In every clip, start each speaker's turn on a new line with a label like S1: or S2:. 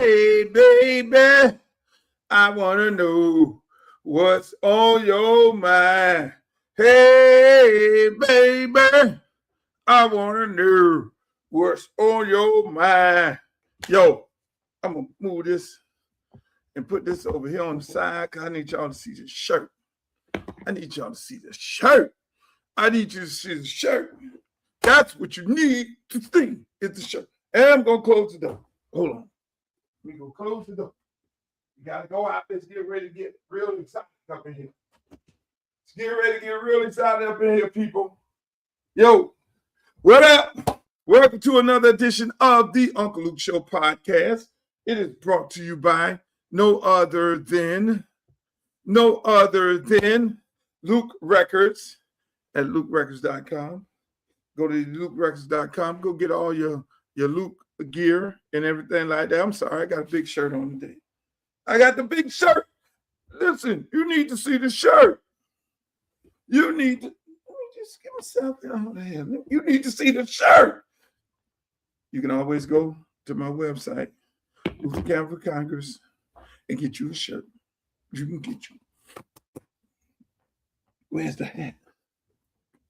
S1: Hey, baby, I want to know what's on your mind. Hey, baby, I want to know what's on your mind. Yo, I'm going to move this and put this over here on the side because I need y'all to see this shirt. I need y'all to see this shirt. I need you to see the shirt. That's what you need to see is the shirt. And I'm going to close the door. Hold on. We go close the door. You gotta go out. Let's get ready to get real excited up in here. Let's get ready to get real excited up in here, people. Yo, what up? Welcome to another edition of the Uncle Luke Show podcast. It is brought to you by no other than Luke Records at LukeRecords.com. Go to LukeRecords.com. Go get all your Luke gear and everything like that. I'm sorry, I got a big shirt on today. I got the big shirt. Listen, you need to see the shirt. You need to, let me just get myself out of here. You need to see the shirt. You can always go to my website, Luther Campbell for Congress, and get you a shirt. You can get you. Where's the hat?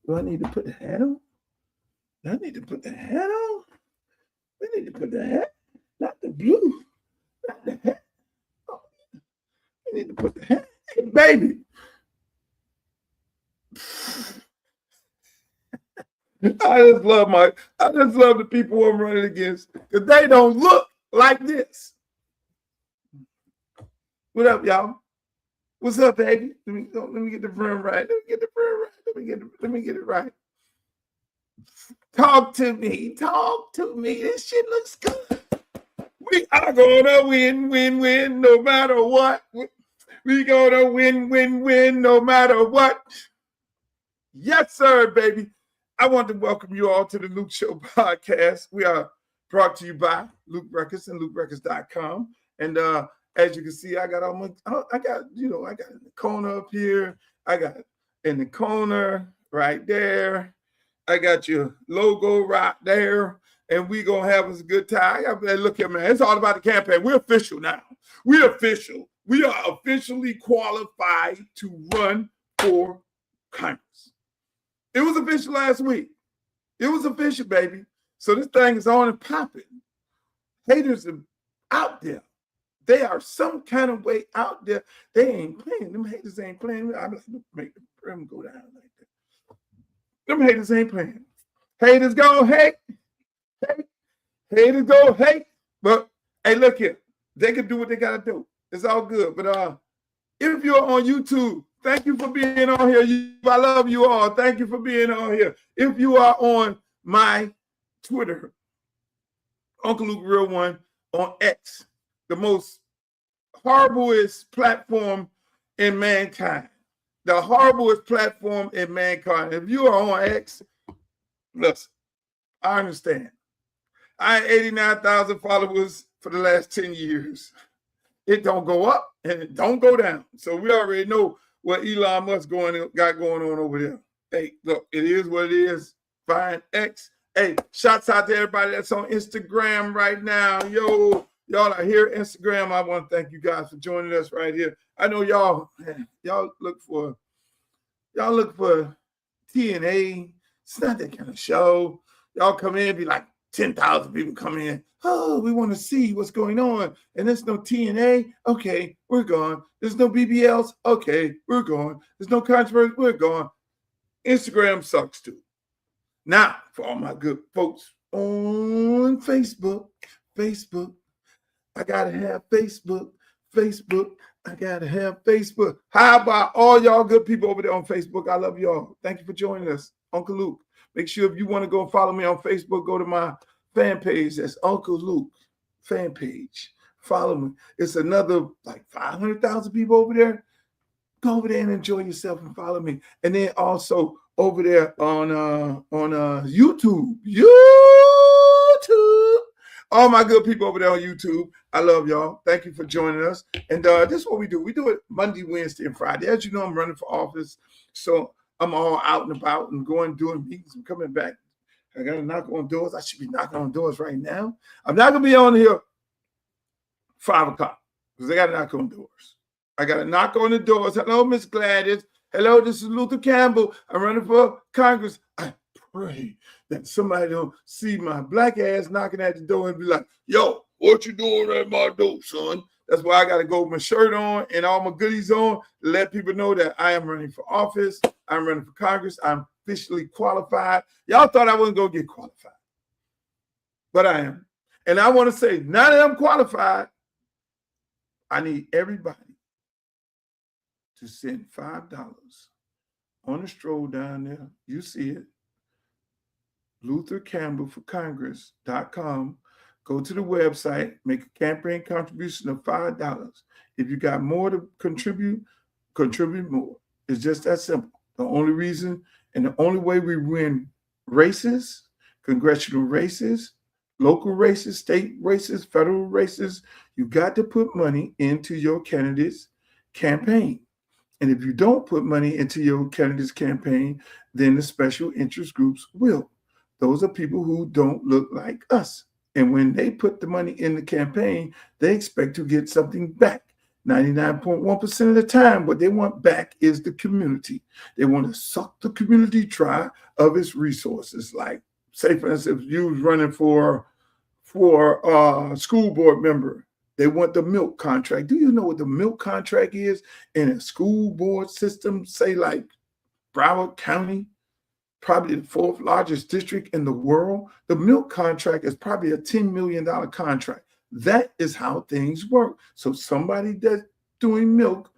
S1: Do I need to put the hat on? Do I need to put the hat on? We need to put the hat, not the blue, not the hat. We need to put the hat. Hey, baby. I just love the people I'm running against because they don't look like this. What up, y'all? What's up, baby? Let me get the brim right. Let me get it right. Talk to me. This shit looks good. We are gonna win, no matter what. We gonna win, no matter what. Yes, sir, baby. I want to welcome you all to the Luke Show podcast. We are brought to you by Luke Records and LukeRecords.com. And as you can see, I got in the corner up here. I got in the corner right there. I got your logo right there. And we gonna have us a good time. Look here, man. It's all about the campaign. We're official now. We're official. We are officially qualified to run for Congress. It was official last week. It was official, baby. So this thing is on and popping. Haters are out there. They are some kind of way out there. They ain't playing. Them haters ain't playing. I'm like, make them go down like that. Them haters ain't playing. Haters go hate. Haters go hate. But hey, look here. They can do what they gotta do. It's all good. But if you're on YouTube, thank you for being on here. I love you all. Thank you for being on here. If you are on my Twitter, Uncle Luke Real One on X, the most horriblest platform in mankind. The horriblest platform in mankind. If you are on X, listen, I understand. I had 89,000 followers for the last 10 years. It don't go up and it don't go down. So we already know what Elon Musk got going on over there. Hey, look, it is what it is. Fine. X. Hey, shouts out to everybody that's on Instagram right now. Yo, y'all are here. Instagram. I want to thank you guys for joining us right here. I know y'all look for TNA. It's not that kind of show. Y'all come in and be like 10,000 people come in. Oh, we want to see what's going on. And there's no TNA. Okay, we're gone. There's no BBLs. Okay, we're gone. There's no controversy. We're gone. Instagram sucks too. Now, for all my good folks on Facebook, I got to have Facebook. I got to have Facebook. How about all y'all good people over there on Facebook? I love y'all. Thank you for joining us. Uncle Luke. Make sure if you want to go follow me on Facebook, go to my fan page. That's Uncle Luke fan page. Follow me. It's another like 500,000 people over there. Go over there and enjoy yourself and follow me. And then also over there on YouTube. All my good people over there on YouTube. I love y'all. Thank you for joining us. And this is what we do. We do it Monday, Wednesday, and Friday. As you know, I'm running for office. So I'm all out and about and going doing meetings. I'm coming back. I got to knock on doors. I should be knocking on doors right now. I'm not going to be on here 5 o'clock because I got to knock on doors. I got to knock on the doors. Hello, Miss Gladys. Hello, this is Luther Campbell. I'm running for Congress. I pray that somebody don't see my black ass knocking at the door and be like, yo, what you doing at my door, son? That's why I got to go with my shirt on and all my goodies on to let people know that I am running for office. I'm running for Congress. I'm officially qualified. Y'all thought I wasn't going to get qualified, but I am. And I want to say, now that I'm qualified, I need everybody to send $5 on a stroll down there. You see it. LutherCampbellForCongress.com. Go to the website, make a campaign contribution of $5. If you got more to contribute more. It's just that simple. The only reason and the only way we win races, congressional races, local races, state races, federal races, you got to put money into your candidate's campaign. And if you don't put money into your candidate's campaign, then the special interest groups will. Those are people who don't look like us. And when they put the money in the campaign, they expect to get something back. 99.1% of the time, what they want back is the community. They want to suck the community dry of its resources. Like, say, for instance, if you was running for a school board member, they want the milk contract. Do you know what the milk contract is in a school board system, say like Broward County? Probably the 4th largest district in the world. The milk contract is probably a $10 million contract. That is how things work. So somebody that's doing milk,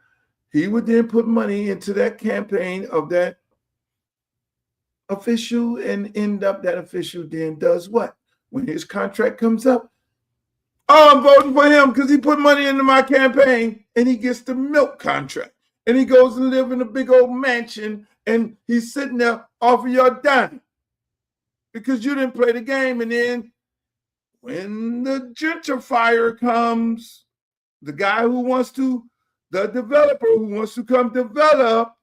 S1: he would then put money into that campaign of that official and end up that official then does what? When his contract comes up, oh, I'm voting for him because he put money into my campaign, and he gets the milk contract. And he goes and lives in a big old mansion, and he's sitting there off of your dime because you didn't play the game. And then when the gentrifier comes, the developer who wants to come develop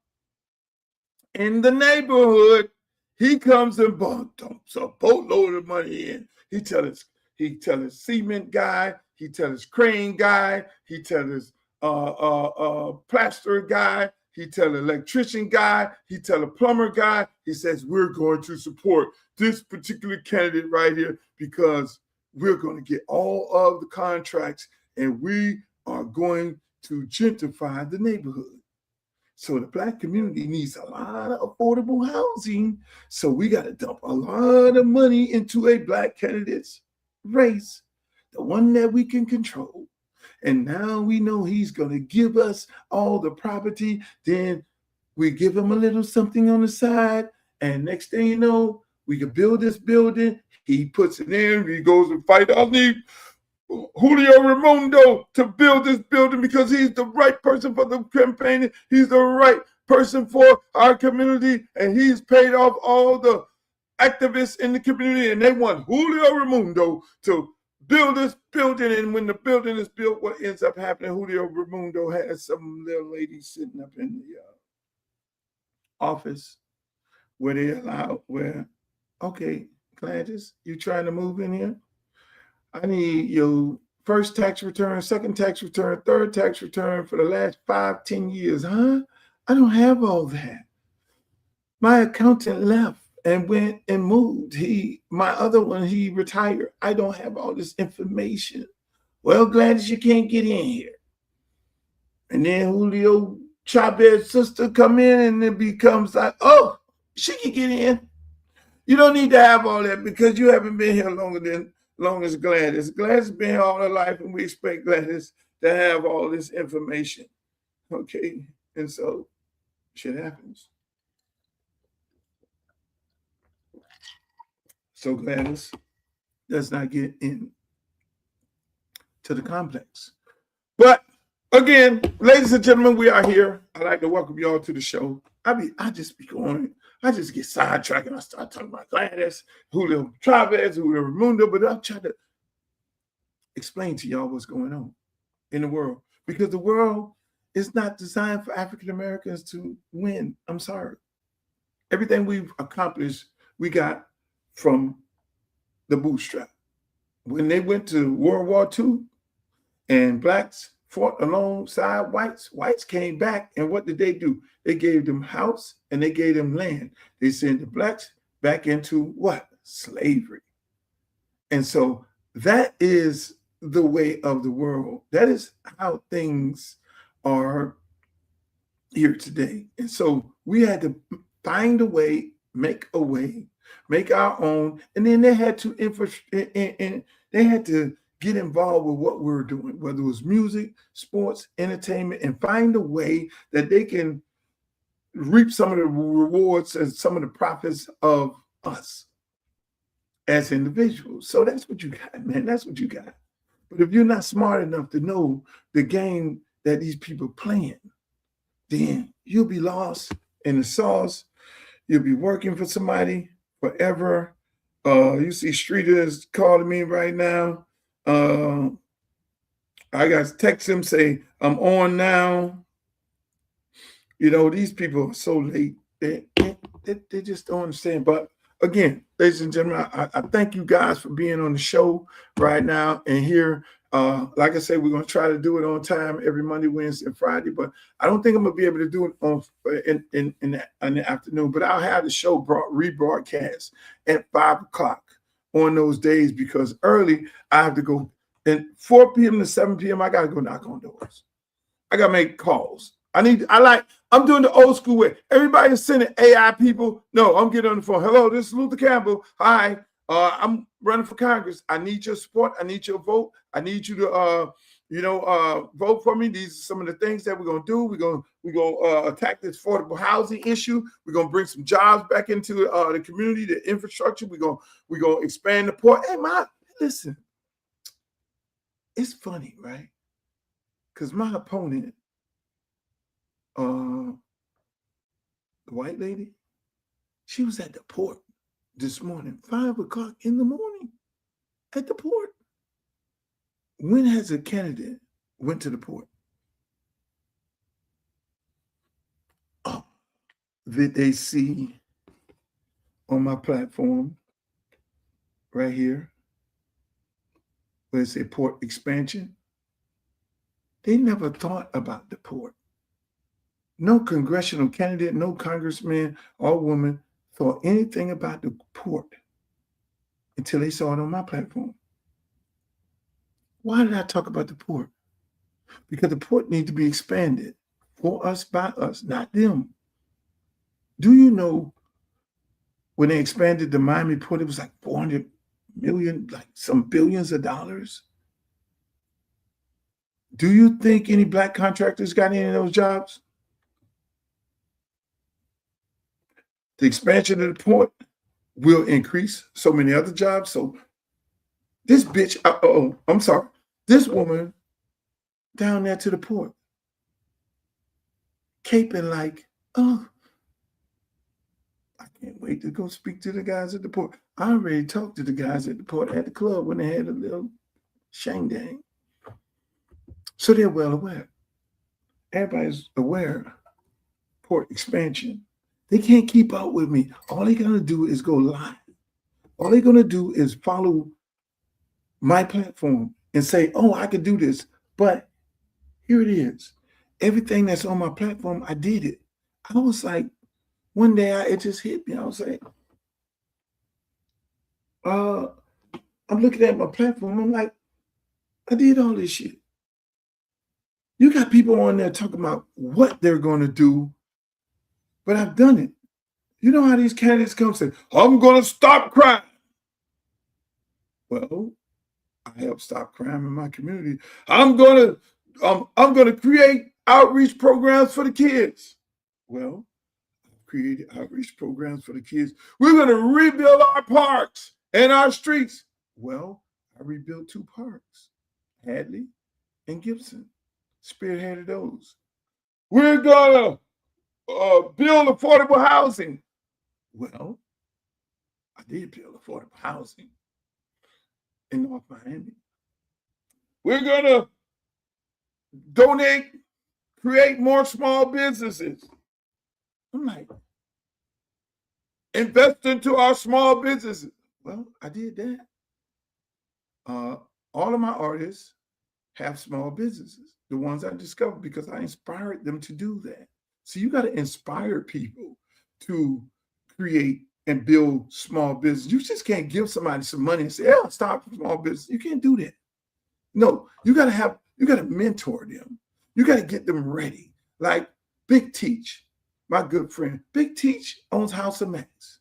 S1: in the neighborhood, he comes and dumps a boatload of money in. He tell his cement guy, he tell his crane guy, he tell his plaster guy, he tell the electrician guy, he tell the plumber guy, he says, we're going to support this particular candidate right here because we're going to get all of the contracts and we are going to gentrify the neighborhood. So the black community needs a lot of affordable housing. So we got to dump a lot of money into a black candidate's race, the one that we can control. And now we know he's going to give us all the property. Then we give him a little something on the side. And next thing you know, we can build this building. He puts it in. He goes and fight. I need Julio Raimondo to build this building because he's the right person for the campaign. He's the right person for our community. And he's paid off all the activists in the community. And they want Julio Raimondo to build this building, and when the building is built, what ends up happening? Julio Raimondo has some little lady sitting up in the office where they allow, okay, Gladys, you trying to move in here? I need your first tax return, second tax return, third tax return for the last 5-10 years, huh? I don't have all that. My accountant left and went and moved. My other one, he retired. I don't have all this information. Well, Gladys, you can't get in here. And then Julio Chavez's sister come in and it becomes like, oh, she can get in. You don't need to have all that because you haven't been here long as Gladys. Gladys has been here all her life, and we expect Gladys to have all this information. Okay, and so shit happens. So Gladys does not get in to the complex. But again, ladies and gentlemen, we are here. I'd like to welcome you all to the show. I just get sidetracked and I start talking about Gladys, Julio Chavez, Julio Raimondo, but I'll try to explain to y'all what's going on in the world, because the world is not designed for African Americans to win. I'm sorry. Everything we've accomplished, we got from the bootstrap. When they went to World War II, And blacks fought alongside whites. Whites came back, and what did they do? They gave them house and they gave them land. They sent the blacks back into what? Slavery. And so that is the way of the world. That is how things are here today. And so we had to find a way, make our own, and then they had to get involved with what we were doing, whether it was music, sports, entertainment, and find a way that they can reap some of the rewards and some of the profits of us as individuals. So that's what you got, man. That's what you got. But if you're not smart enough to know the game that these people playing, then you'll be lost in the sauce. You'll be working for somebody forever. You see streeters calling me right now. I got to text him, say, I'm on now. You know, these people are so late. They just don't understand. But again, ladies and gentlemen, I thank you guys for being on the show right now and here. Like I said, we're going to try to do it on time every Monday, Wednesday, and Friday. But I don't think I'm going to be able to do it on in the afternoon. But I'll have the show rebroadcast at 5 o'clock on those days because early I have to go. And 4 p.m. to 7 p.m. I got to go knock on doors. I got to make calls. I'm doing the old school way. Everybody is sending AI people. No, I'm getting on the phone. Hello, this is Luther Campbell. Hi, I'm running for Congress. I need your support. I need your vote. I need you to, vote for me. These are some of the things that we're gonna do. We're gonna attack this affordable housing issue. We're gonna bring some jobs back into the community, the infrastructure. We're gonna expand the port. Hey, listen, it's funny, right? Because my opponent, the white lady, she was at the port this morning, 5 o'clock in the morning at the port. When has a candidate went to the port? Oh, did they see on my platform right here where it said port expansion? They never thought about the port. No congressional candidate, no congressman or woman thought anything about the port until they saw it on my platform. Why did I talk about the port? Because the port needs to be expanded for us, by us, not them. Do you know when they expanded the Miami port, it was like 400 million, like some billions of dollars? Do you think any black contractors got any of those jobs? The expansion of the port will increase so many other jobs. So this bitch, I'm sorry, this woman down there to the port, caping like, oh, I can't wait to go speak to the guys at the port. I already talked to the guys at the port at the club when they had a little shang dang. So they're well aware. Everybody's aware. Port expansion. They can't keep up with me. All they're going to do is go live. All they're going to do is follow my platform and say, oh, I can do this. But here it is. Everything that's on my platform, I did it. I was like, one day it just hit me. I was like, I'm looking at my platform. I'm like, I did all this shit. You got people on there talking about what they're going to do, but I've done it. You know how these candidates come and say, I'm going to stop crime. Well, I help stop crime in my community. I'm going to create outreach programs for the kids. Well, I've created outreach programs for the kids. We're going to rebuild our parks and our streets. Well, I rebuilt 2 parks, Hadley and Gibson. Spearheaded those. We're going to build affordable housing. Well, I did build affordable housing in North Miami. We're going to donate, create more small businesses. I'm like, invest into our small businesses. Well, I did that. All of my artists have small businesses, the ones I discovered because I inspired them to do that. So you got to inspire people to create and build small business. You just can't give somebody some money and say, "Yeah, start a small business." You can't do that. No, you got to mentor them. You got to get them ready. Like Big Teach, my good friend. Big Teach owns House of Max.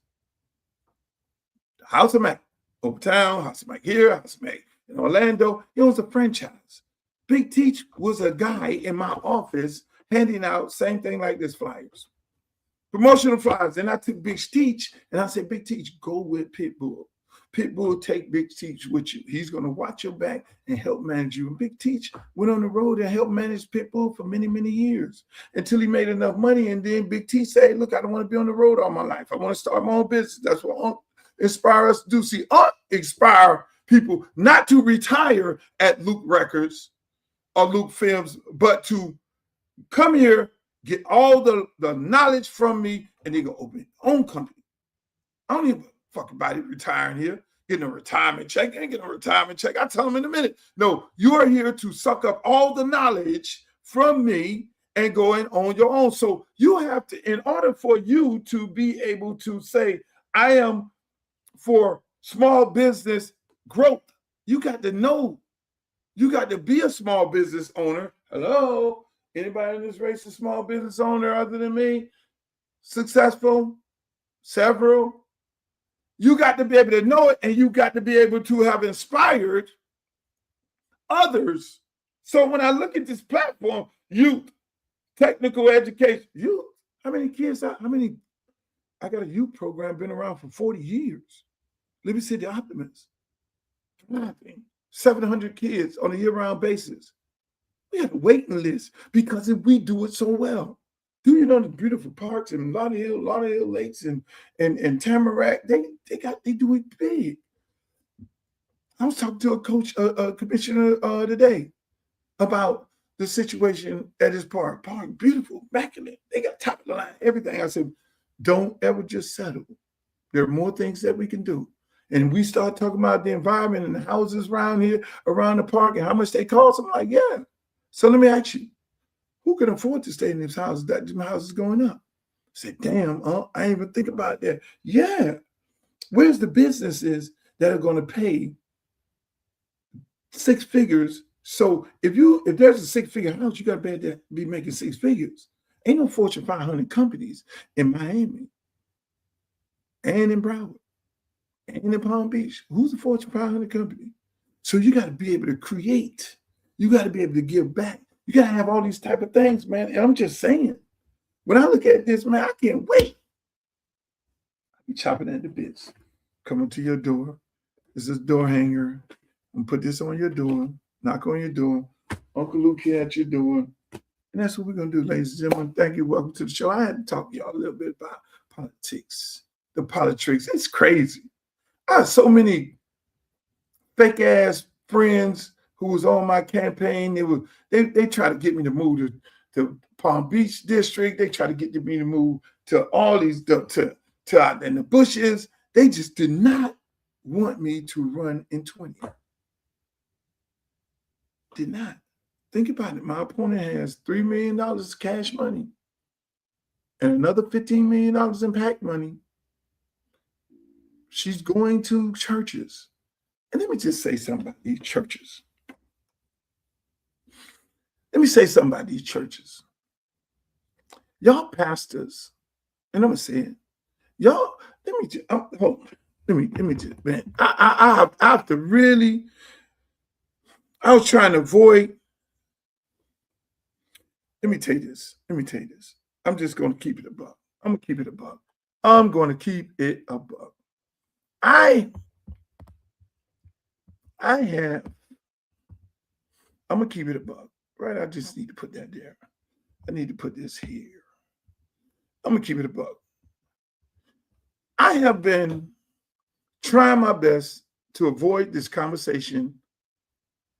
S1: House of Mac, Uptown, House of Mac here, House of Mac in Orlando. He owns a franchise. Big Teach was a guy in my office handing out same thing like this, flyers, promotional flyers. And I took Big Teach and I said, Big Teach, go with Pitbull. Pitbull, take Big Teach with you. He's going to watch your back and help manage you. And Big Teach went on the road and helped manage Pitbull for many, many years until he made enough money. And then Big Teach said, look, I don't want to be on the road all my life. I want to start my own business. That's what inspire us to do. See, inspire people not to retire at Luke Records or Luke Films, but to come here, get all the knowledge from me, and they go open their own company. I don't even fucking body retiring here, getting a retirement check. I ain't getting a retirement check. I tell them in a minute. No, you are here to suck up all the knowledge from me and going on your own. So you have to, in order for you to be able to say, I am for small business growth, you got to know. You got to be a small business owner. Hello? Anybody in this race a small business owner other than me? Successful? Several? You got to be able to know it, and you got to be able to have inspired others. So when I look at this platform, youth, technical education, youth, how many kids, I got a youth program been around for 40 years. Liberty City Optimists. 700 kids on a year-round basis. We have a waiting list because if we do it so well. Do you know the beautiful parks in Lauderhill Lakes and Tamarack? They do it big. I was talking to a coach, a commissioner today about the situation at his park. Park, beautiful, immaculate. They got top of the line, everything. I said, don't ever just settle. There are more things that we can do. And we start talking about the environment and the houses around here, around the park, and how much they cost. I'm like, yeah. So let me ask you, who can afford to stay in these houses? That house is going up. I said, damn, I ain't even think about that. Yeah. Where's the businesses that are going to pay 6 figures? So if there's a 6-figure house, you got to be making 6 figures. Ain't no Fortune 500 companies in Miami and in Broward and in Palm Beach. Who's a Fortune 500 company? So you got to be able to create. You got to be able to give back. You got to have all these type of things, man. And I'm just saying, when I look at this, man, I can't wait. I be chopping at the bits. Coming to your door. This is door hanger. I'm put this on your door. Knock on your door. Uncle Luke here at your door. And that's what we're going to do, ladies and gentlemen. Thank you. Welcome to the show. I had to talk to y'all a little bit about politics. The politics. It's crazy. I have so many fake-ass friends who was on my campaign. They try to get me to move to Palm Beach district. They try to get me to move to all these to out in the bushes. They just did not want me to run in 20. Did not. Think about it. My opponent has $3 million cash money and another $15 million in PAC money. She's going to churches. And let me just say something about these churches. Let me say something about these churches. Y'all pastors, and I'm gonna say it. Y'all, let me just man. I have to really. I was trying to avoid. Let me tell you this. I'm just gonna keep it a buck. I'm gonna keep it a buck. I'm gonna keep it a buck. I'm gonna keep it a buck. Right, I just need to put that there. I need to put this here. I'm gonna keep it a buck. I have been trying my best to avoid this conversation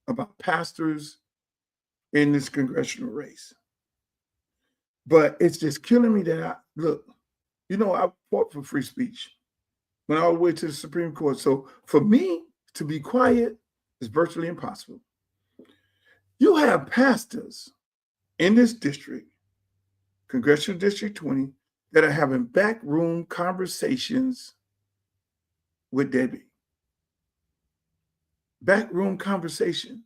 S1: about pastors in this congressional race. But it's just killing me that I fought for free speech. Went all the way to the Supreme Court. So for me to be quiet is virtually impossible. You have pastors in this district, Congressional District 20, that are having backroom conversations with Debbie. Backroom conversation.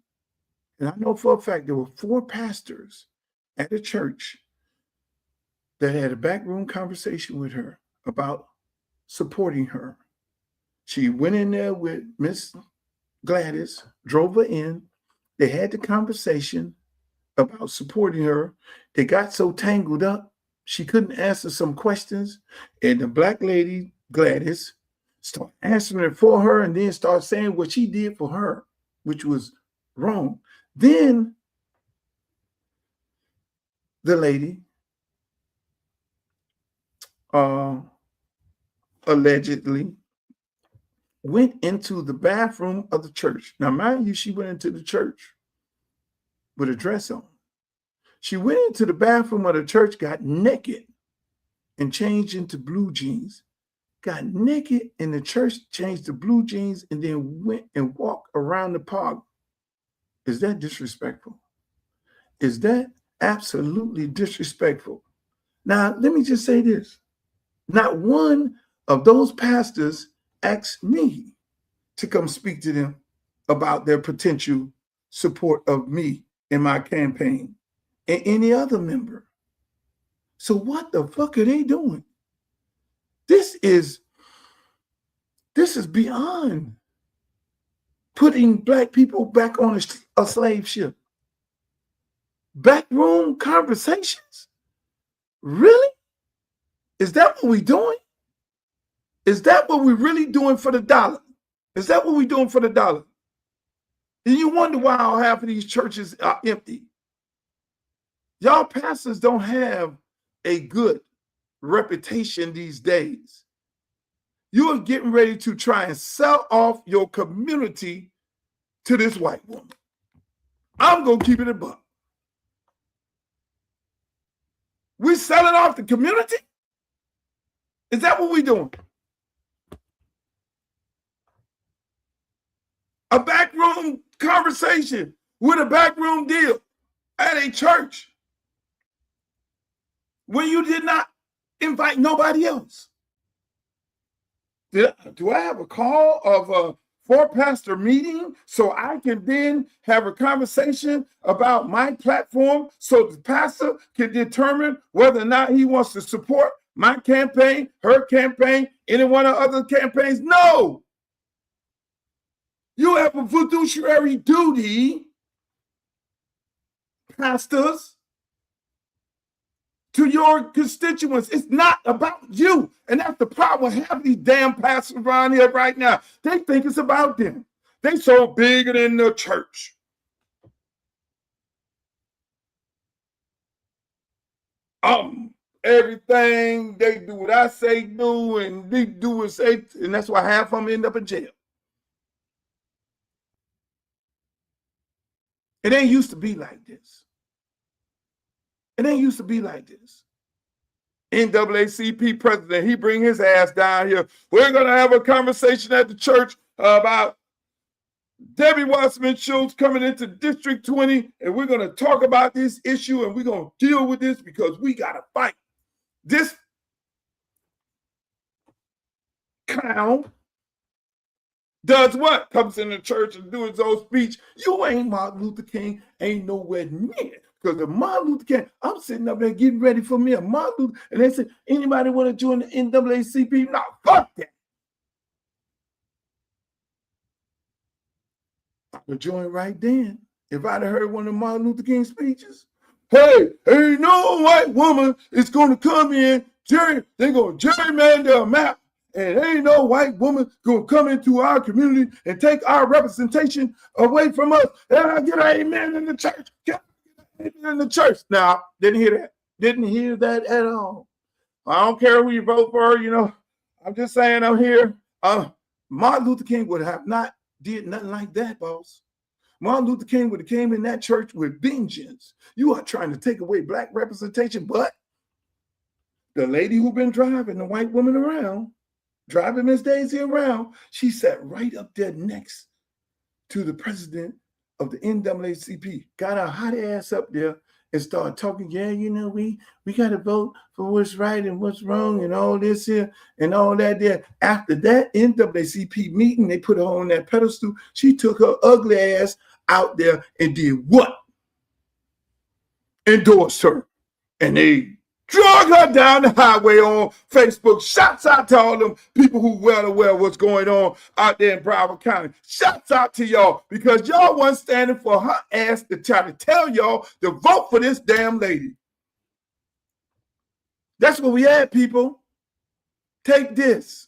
S1: And I know for a fact there were 4 pastors at the church that had a backroom conversation with her about supporting her. She went in there with Miss Gladys, drove her in. They had the conversation about supporting her. They got so tangled up, she couldn't answer some questions. And the black lady, Gladys, started answering it for her and then started saying what she did for her, which was wrong. Then the lady allegedly went into the bathroom of the church. Now, mind you, she went into the church with a dress on. She went into the bathroom of the church, got naked, and changed into blue jeans. Got naked in the church, changed to blue jeans, and then went and walked around the park. Is that disrespectful? Is that absolutely disrespectful? Now, let me just say this. Not one of those pastors asked me to come speak to them about their potential support of me in my campaign and any other member. So what the fuck are they doing? This is beyond putting black people back on a slave ship. Backroom conversations? Really? Is that what we're doing? Is that what we're really doing for the dollar? Is that what we're doing for the dollar? And you wonder why half of these churches are empty. Y'all pastors don't have a good reputation these days. You are getting ready to try and sell off your community to this white woman. I'm going to keep it a buck. We're selling off the community? Is that what we're doing? A backroom conversation with a backroom deal at a church when you did not invite nobody else. Do I have a call of a 4-pastor meeting so I can then have a conversation about my platform so the pastor can determine whether or not he wants to support my campaign, her campaign, any one of other campaigns? No. You have a fiduciary duty, pastors, to your constituents. It's not about you. And that's the problem with half these damn pastors around here right now. They think it's about them. They so bigger than the church. Everything they do what I say do, and they do what say, and that's why half of them end up in jail. It ain't used to be like this. It ain't used to be like this. NAACP president, he bring his ass down here. We're going to have a conversation at the church about Debbie Wasserman Schultz coming into District 20, and we're going to talk about this issue, and we're going to deal with this because we got to fight. This clown does what? Comes in the church and doing his own speech. You ain't Martin Luther King, ain't nowhere near. Because if Martin Luther King, I'm sitting up there getting ready for me a Martin Luther, and they say, anybody want to join the NAACP? No, fuck that. I would join right then if I'd have heard one of Martin Luther King's speeches. Hey, ain't no white woman is going to come in, they're going to gerrymander a map, and ain't no white woman going to come into our community and take our representation away from us. And I get an amen in the church. Get an amen in the church. Now, didn't hear that. Didn't hear that at all. I don't care who you vote for, you know. I'm just saying I'm here. Martin Luther King would have not did nothing like that, boss. Martin Luther King would have came in that church with vengeance. You are trying to take away black representation, but the lady who been driving the white woman around, driving Miss Daisy around, she sat right up there next to the president of the NAACP got our hot ass up there and started talking, yeah, you know, we got to vote for what's right and what's wrong and all this here and all that there. After that NAACP meeting, they put her on that pedestal. She took her ugly ass out there and did what? Endorsed her. And they drug her down the highway on Facebook. Shouts out to all them people who well aware what's going on out there in Broward County. Shouts out to y'all because y'all wasn't standing for her ass to try to tell y'all to vote for this damn lady. That's what we had, people. Take this.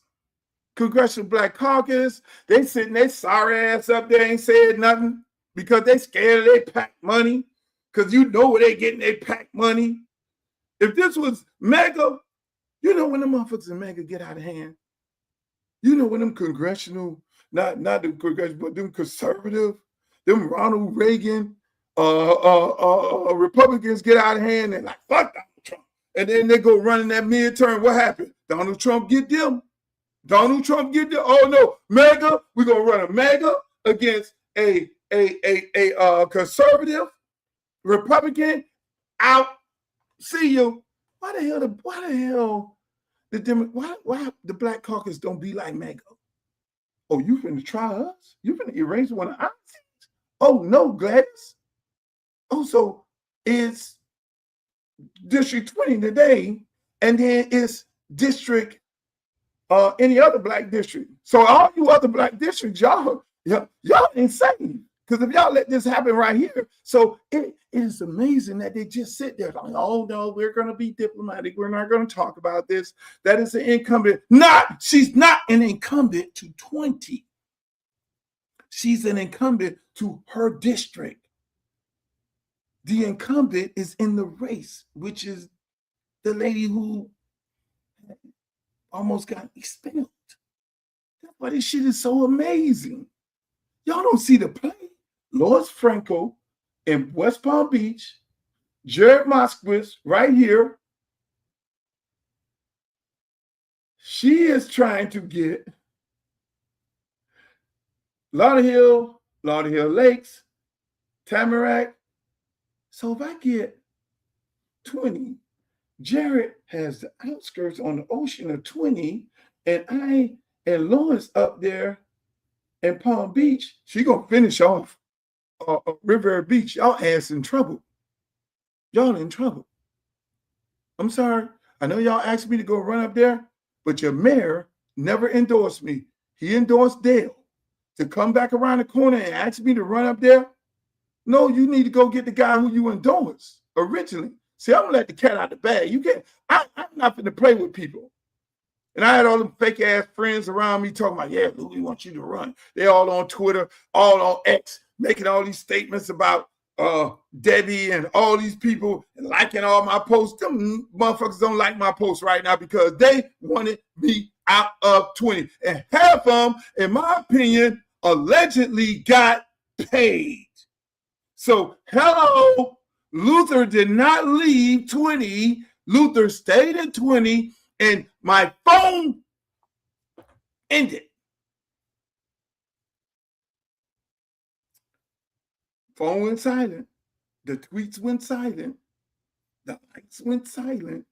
S1: Congressional Black Caucus, they sitting their sorry ass up there, ain't said nothing because they scared of their PAC money because you know where they getting their PAC money. If this was MAGA, you know when the motherfuckers in MAGA get out of hand. You know when them congressional, not the congressional, but them conservative, them Ronald Reagan, Republicans get out of hand and like, fuck Donald Trump. And then they go running that midterm. What happened? Donald Trump get them. Donald Trump get them. Oh no, MAGA, we're gonna run a MAGA against a conservative Republican out. See you. Why the hell the Black Caucus don't be like MAGA? Oh, you finna try us? You finna erase one of our seats? Oh no, Gladys. Oh, so it's District 20 today, and then it's District any other black district. So all you other black districts, y'all insane. Because if y'all let this happen right here, so it is amazing that they just sit there like, oh no, we're going to be diplomatic. We're not going to talk about this. That is an incumbent. She's not an incumbent to 20. She's an incumbent to her district. The incumbent is in the race, which is the lady who almost got expelled. That's why this shit is so amazing. Y'all don't see the play. Lois Franco in West Palm Beach, Jared Moskowitz right here. She is trying to get Lauderhill Lakes, Tamarack. So if I get 20, Jared has the outskirts on the ocean of 20, and Lois up there in Palm Beach, she gonna finish off Riviera Beach. Y'all ass in trouble. Y'all in trouble. I'm sorry. I know y'all asked me to go run up there, but your mayor never endorsed me. He endorsed Dale to come back around the corner and ask me to run up there. No, you need to go get the guy who you endorsed originally. See, I'm gonna let the cat out the bag. You can't. I'm not gonna play with people. And I had all them fake ass friends around me talking about, yeah, Lou, we want you to run. They all on Twitter, all on X, making all these statements about Debbie and all these people and liking all my posts. Them motherfuckers don't like my posts right now because they wanted me out of 20. And half of them, in my opinion, allegedly got paid. So, hello, Luther did not leave 20. Luther stayed at 20, and my phone ended. Phone went silent. The tweets went silent. The lights went silent.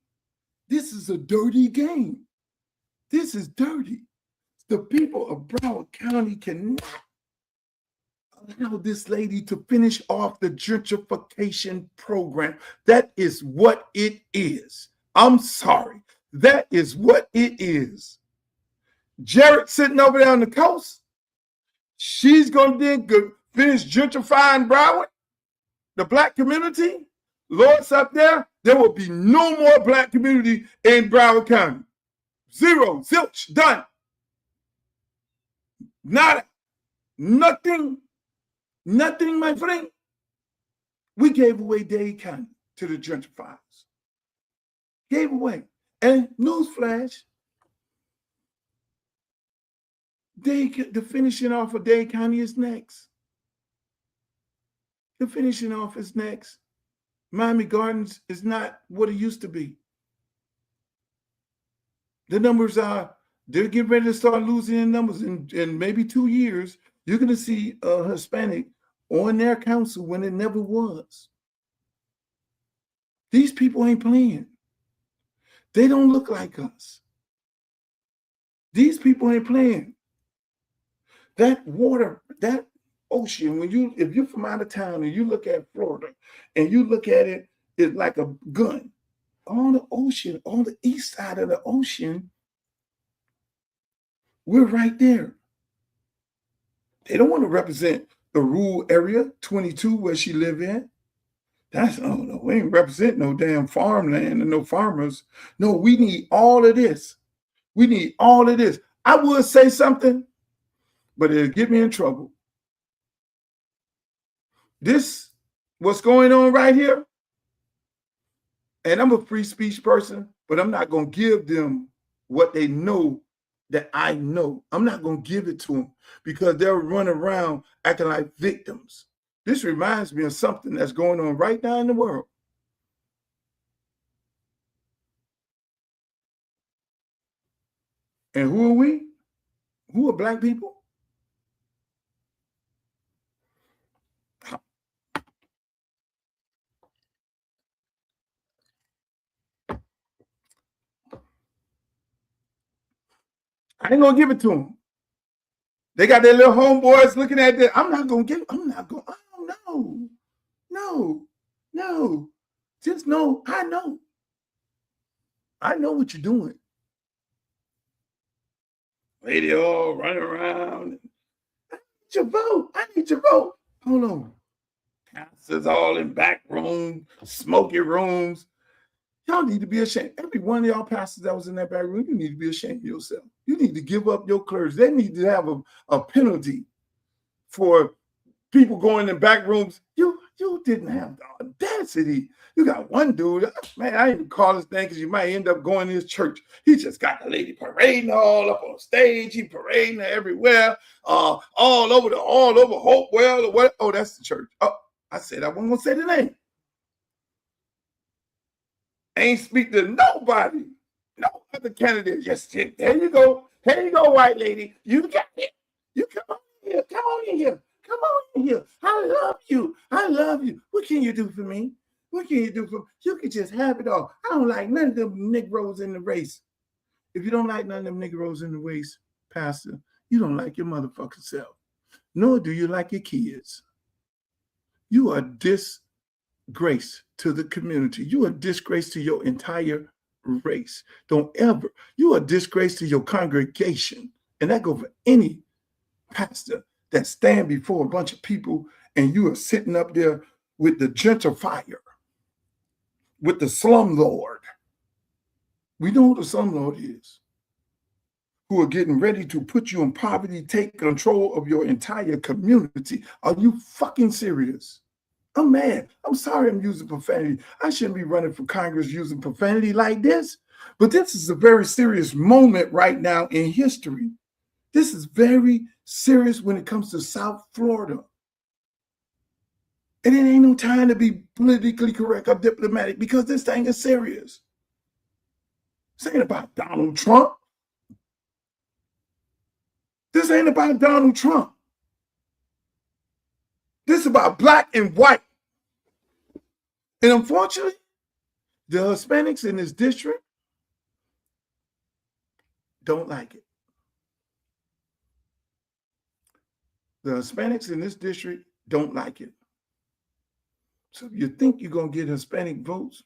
S1: This is a dirty game. This is dirty. The people of Broward County cannot allow this lady to finish off the gentrification program. That is what it is. I'm sorry. That is what it is. Jared sitting over there on the coast. She's going to then finish gentrifying Broward, the black community. Lord's up there. There will be no more black community in Broward County. Zero, zilch, done. Nada. Nothing, my friend. We gave away Dade County to the gentrifiers. Gave away. And newsflash, the finishing off of Dade County is next. The finishing off is next. Miami Gardens is not what it used to be. The numbers are, they're getting ready to start losing in numbers in maybe 2 years. You're going to see Hispanic on their council when it never was. These people ain't playing. They don't look like us. These people ain't playing. That water, that ocean, if you're from out of town and you look at Florida and you look at it, it's like a gun. On the ocean, on the east side of the ocean, we're right there. They don't want to represent the rural area, 22, where she live in. That's, oh no, we ain't represent no damn farmland and no farmers. No, we need all of this. We need all of this. I would say something, but it'll get me in trouble. This, what's going on right here, and I'm a free speech person, but I'm not going to give them what they know that I know. I'm not going to give it to them because they'll run around acting like victims. This reminds me of something that's going on right now in the world. And who are we? Who are black people? I ain't gonna give it to them. They got their little homeboys looking at that. I'm not gonna give. I'm not gonna. Oh no. Just know. I know. I know what you're doing. Lady all running around. I need your vote. I need your vote. Hold on. Pastors all in back room, smoky rooms. Y'all need to be ashamed. Every one of y'all pastors that was in that back room, you need to be ashamed of yourself. You need to give up your clergy. They need to have a penalty for people going in back rooms. You didn't have the audacity. You got one dude, man, I didn't call his name because you might end up going to his church. He just got the lady parading all up on stage. He parading everywhere, all over Hopewell or what? Oh, that's the church. Oh, I said I wasn't gonna say the name. Ain't speak to nobody. No other candidate. Just there you go. There you go, white lady. You got it. You come on here. Come on in here. Come on in here. I love you. I love you. What can you do for me? What can you do for me? You can just have it all. I don't like none of them Negroes in the race. If you don't like none of them Negroes in the race, Pastor, you don't like your motherfucking self. Nor do you like your kids. You are disgrace to the community. You are disgrace to your entire race. Don't ever. You are disgrace to your congregation. And that goes for any pastor that stand before a bunch of people and you are sitting up there with the gentrifier, with the slumlord. We know who the slumlord is, who are getting ready to put you in poverty, take control of your entire community. Are you fucking serious? I'm mad. I'm sorry I'm using profanity. I shouldn't be running for Congress using profanity like this. But this is a very serious moment right now in history. This is very serious when it comes to South Florida. And it ain't no time to be politically correct or diplomatic because this thing is serious. This ain't about Donald Trump. This ain't about Donald Trump. This is about black and white. And unfortunately, the Hispanics in this district don't like it. The Hispanics in this district don't like it. So if you think you're going to get Hispanic votes,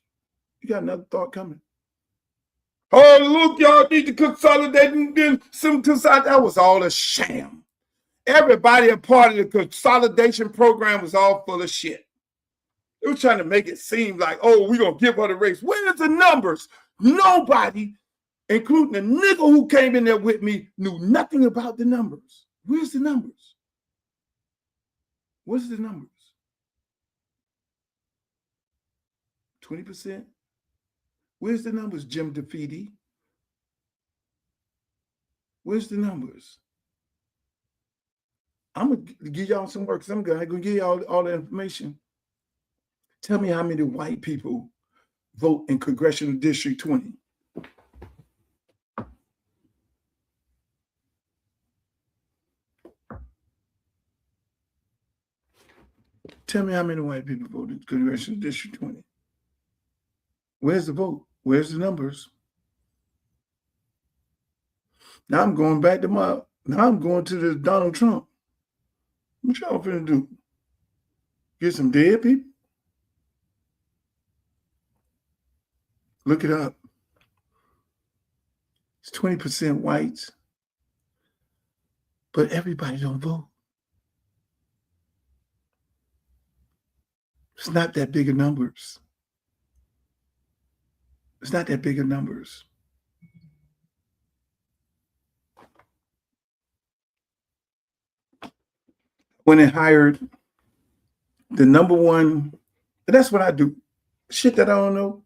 S1: you got another thought coming. Oh, look, y'all need to consolidate and then some consolidate. That was all a sham. Everybody a part of the consolidation program was all full of shit. They were trying to make it seem like, oh, we're going to give her the race. Where's the numbers? Nobody, including the nigga who came in there with me, knew nothing about the numbers. Where's the numbers? What's the numbers? 20%? Where's the numbers, Jim DeFeedy? Where's the numbers? I'm going to give y'all some work. I'm going to give y'all all the information. Tell me how many white people vote in Congressional District 20. Tell me how many white people voted Congressional District 20. Where's the vote? Where's the numbers? Now I'm going back to now I'm going to the Donald Trump. What y'all finna do? Get some dead people? Look it up. It's 20% whites, but everybody don't vote. It's not that big of numbers. It's not that big of numbers. When they hired the number one, and that's what I do. Shit that I don't know.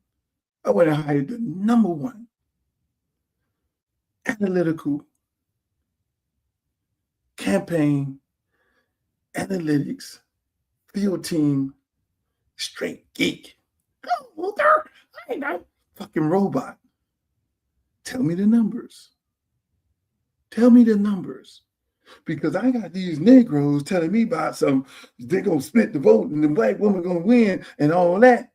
S1: I went and hired the number one analytical campaign analytics field team straight geek. Oh, I ain't no fucking robot. Tell me the numbers. Tell me the numbers. Because I got these Negroes telling me about some, they're going to split the vote and the black woman going to win and all that.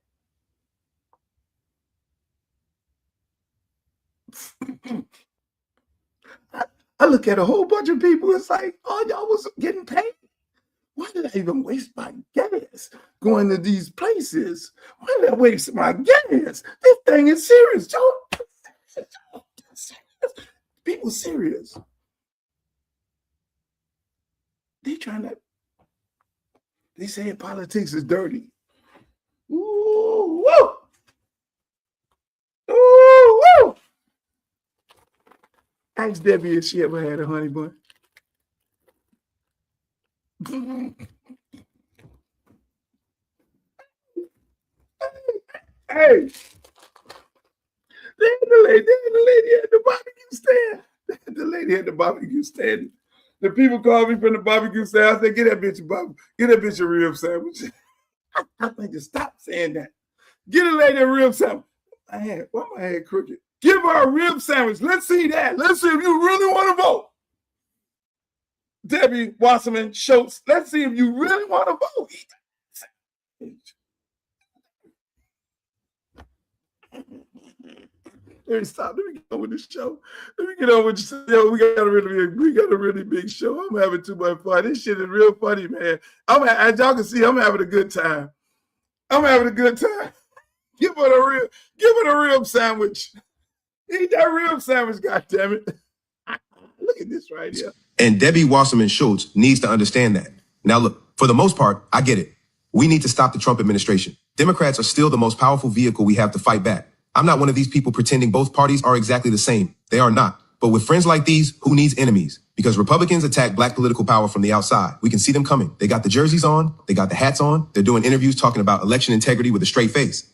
S1: I look at a whole bunch of people, it's like, oh, y'all was getting paid? Why did I even waste my gas going to these places? Why did I waste my gas? This thing is serious, Joe. People serious. They say politics is dirty. Ooh, woo! Ooh, woo! Ask Debbie if she ever had a honey bun. Hey, the lady at the barbecue stand. The lady at the barbecue stand. The people called me from the barbecue stand. I said, get that bitch a rib sandwich. I think to stop saying that. Get a lady a rib sandwich. Why my head crooked? Give her a rib sandwich. Let's see that. Let's see if you really want to vote. Debbie Wasserman Schultz, let's see if you really want to vote. Let me stop. Let me get on with this show. Let me get on with the show. We got a really big show. I'm having too much fun. This shit is real funny, man. As y'all can see, I'm having a good time. I'm having a good time. Give it a rib sandwich. Eat that rib sandwich, goddammit. Look at this right here.
S2: And Debbie Wasserman Schultz needs to understand that. Now, look, for the most part, I get it. We need to stop the Trump administration. Democrats are still the most powerful vehicle we have to fight back. I'm not one of these people pretending both parties are exactly the same. They are not. But with friends like these, who needs enemies? Because Republicans attack black political power from the outside. We can see them coming. They got the jerseys on. They got the hats on. They're doing interviews talking about election integrity with a straight face.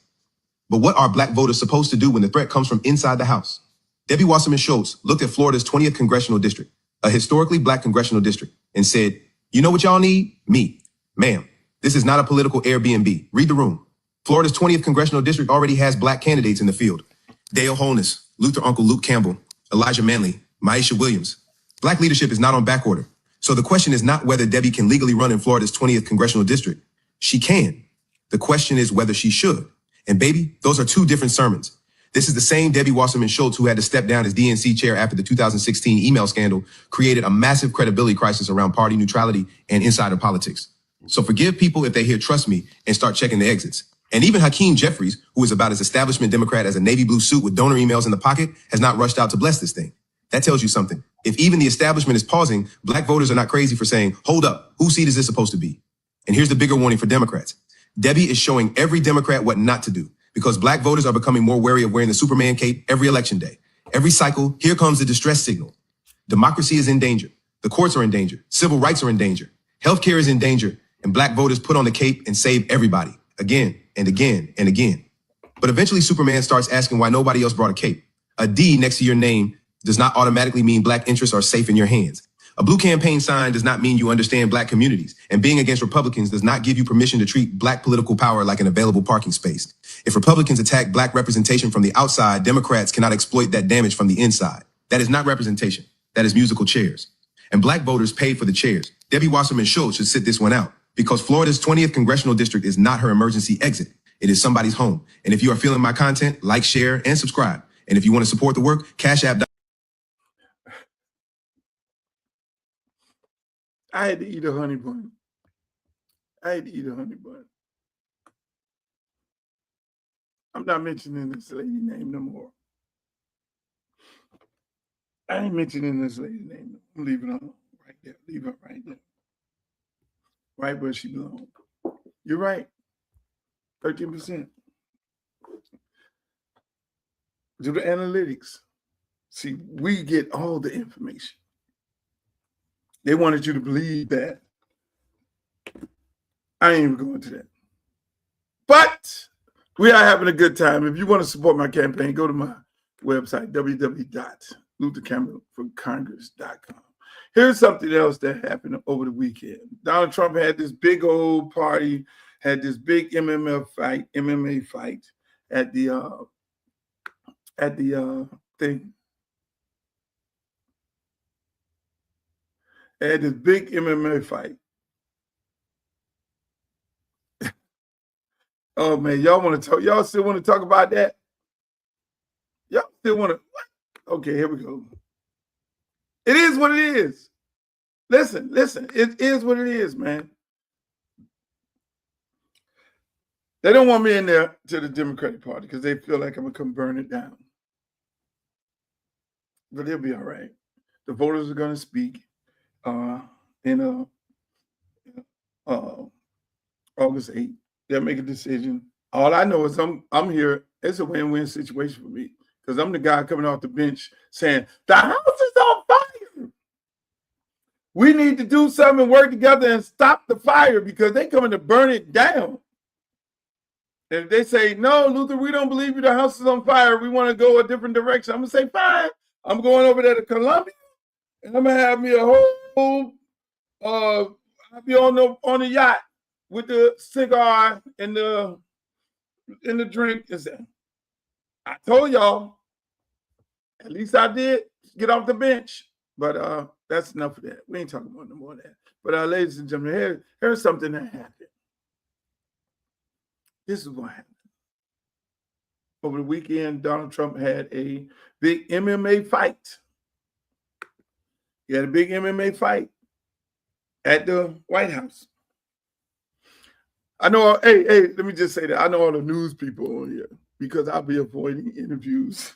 S2: But what are black voters supposed to do when the threat comes from inside the House? Debbie Wasserman Schultz looked at Florida's 20th congressional district, a historically black congressional district, and said, you know what y'all need? Me. Ma'am, this is not a political Airbnb. Read the room. Florida's 20th congressional district already has black candidates in the field. Dale Holness, Luther Uncle Luke Campbell, Elijah Manley, Maisha Williams. Black leadership is not on back order. So the question is not whether Debbie can legally run in Florida's 20th congressional district. She can. The question is whether she should. And baby, those are two different sermons. This is the same Debbie Wasserman Schultz who had to step down as DNC chair after the 2016 email scandal created a massive credibility crisis around party neutrality and insider politics. So forgive people if they hear trust me and start checking the exits. And even Hakeem Jeffries, who is about as establishment Democrat as a navy blue suit with donor emails in the pocket, has not rushed out to bless this thing. That tells you something. If even the establishment is pausing, black voters are not crazy for saying, hold up, whose seat is this supposed to be? And here's the bigger warning for Democrats. Debbie is showing every Democrat what not to do because black voters are becoming more wary of wearing the Superman cape every election day. Every cycle, here comes the distress signal. Democracy is in danger. The courts are in danger. Civil rights are in danger. Healthcare is in danger. And black voters put on the cape and save everybody again and again and again. But eventually Superman starts asking why nobody else brought a cape. A D next to your name does not automatically mean black interests are safe in your hands. A blue campaign sign does not mean you understand black communities. And being against Republicans does not give you permission to treat black political power like an available parking space. If Republicans attack black representation from the outside, Democrats cannot exploit that damage from the inside. That is not representation. That is musical chairs. And black voters pay for the chairs. Debbie Wasserman Schultz should sit this one out. because Florida's 20th congressional district is not her emergency exit. It is somebody's home. And if you are feeling my content, like, share, and subscribe. And if you want to support the work, Cash App.
S1: I had to eat a honey bun. I'm not mentioning this lady name no more. I ain't mentioning this lady's name. I'm leaving her right there. Leave her right there. Right where she belongs. You're right. 13%. Do the analytics. See, we get all the information. They wanted you to believe that. I ain't even going to that. But we are having a good time. If you want to support my campaign, go to my website, www.luthercameronforcongress.com. Here's something else that happened over the weekend. Donald Trump had this big old party, had this big MMA fight at the thing. Had this big MMA fight. Oh man, y'all want to talk? Y'all still want to talk about that? Y'all still want to? Okay, here we go. It is what it is. Listen. It is what it is, man. They don't want me in there to the Democratic Party because they feel like I'm gonna come burn it down. But they'll be all right. The voters are gonna speak in August 8th. They'll make a decision. All I know is I'm here. It's a win-win situation for me because I'm the guy coming off the bench saying the house is on fire. We need to do something and work together and stop the fire because they're coming to burn it down. And if they say, no, Luther, we don't believe you, the house is on fire, we want to go a different direction, I'm going to say, fine. I'm going over there to Columbia and I'm going to have me a whole, I'll be on the yacht with the cigar and the drink. I told y'all, at least I did get off the bench. But that's enough of that. We ain't talking about no more of that. But ladies and gentlemen, here's something that happened. This is what happened. Over the weekend, Donald Trump had a big MMA fight. He had a big MMA fight at the White House. I know, hey, let me just say that. I know all the news people on here because I'll be avoiding interviews.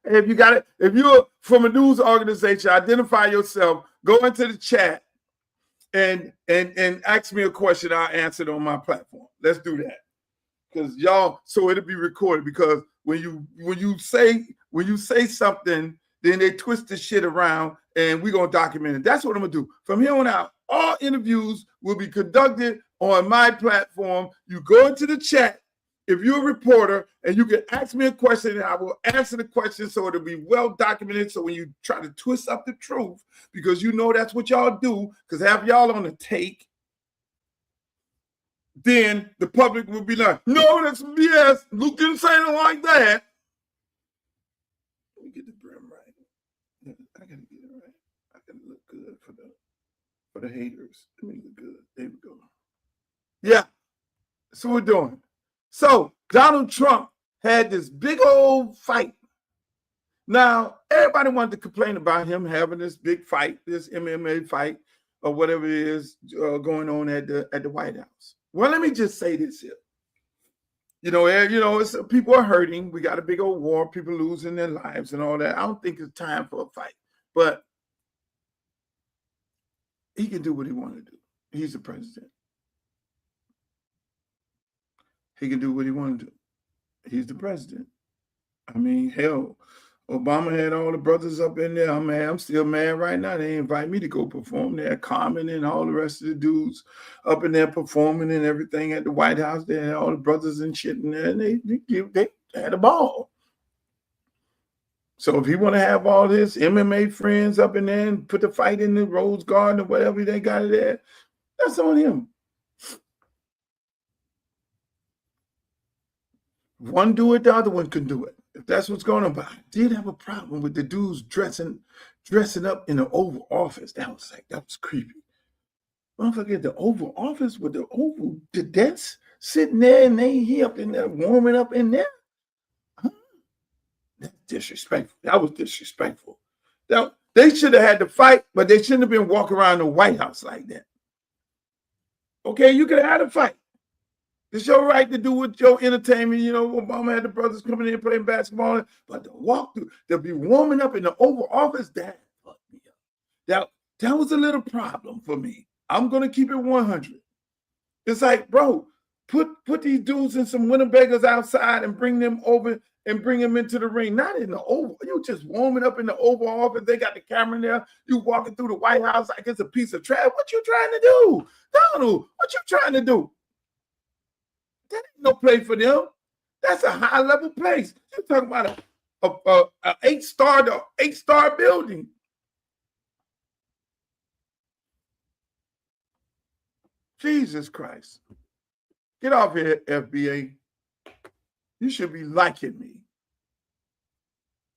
S1: Hey, if you're from a news organization, identify yourself, go into the chat and ask me a question. I'll answer it on my platform. Let's do that. Because so it'll be recorded because when you say something, then they twist the shit around and we're gonna document it. That's what I'm gonna do. From here on out, all interviews will be conducted on my platform. You go into the chat if you're a reporter and you can ask me a question and I will answer the question so it'll be well documented. So when you try to twist up the truth, because you know that's what y'all do, because have y'all on the take, then the public will be like, no, that's BS. Luke didn't say it like that. Let me get the brim right. I gotta get it right. I gotta look good for the haters. Let me look good. There we go. Yeah. That's what we're doing. So Donald Trump had this big old fight. Now, everybody wanted to complain about him having this big fight, this MMA fight, or whatever it is going on at the White House. Well, let me just say this here. People are hurting. We got a big old war, people losing their lives and all that. I don't think it's time for a fight. But he can do what he wants to do. He's the president. He can do what he wanted to do. He's the president. I mean, hell, Obama had all the brothers up in there. I'm mad. I'm still mad right now. They invite me to go perform there. Carmen and all the rest of the dudes up in there performing and everything at the White House. They had all the brothers and shit in there, and they had a ball. So if he want to have all his MMA friends up in there and put the fight in the Rose Garden or whatever they got it there, that's on him. If one do it, the other one can do it. If that's what's going on. But I did have a problem with the dudes dressing up in the Oval Office. That was creepy. Motherfucker at the Oval Office with the Oval cadets sitting there and he up in there warming up in there. Huh? That's disrespectful. That was disrespectful. They should have had to fight, but they shouldn't have been walking around the White House like that. Okay, you could have had a fight. It's your right to do with your entertainment. You know, Obama had the brothers coming in playing basketball, but to walk through, to be warming up in the Oval Office, that fucked me up. That was a little problem for me. I'm gonna keep it 100. It's like, bro, put these dudes in some Winnebaggers outside and bring them over and bring them into the ring. Not in the Oval. You just warming up in the Oval Office. They got the camera in there. You walking through the White House like it's a piece of trash. What you trying to do, Donald? What you trying to do? That ain't no place for them. That's a high-level place. You're talking about a 8-star building. Jesus Christ. Get off here, FBA. You should be liking me.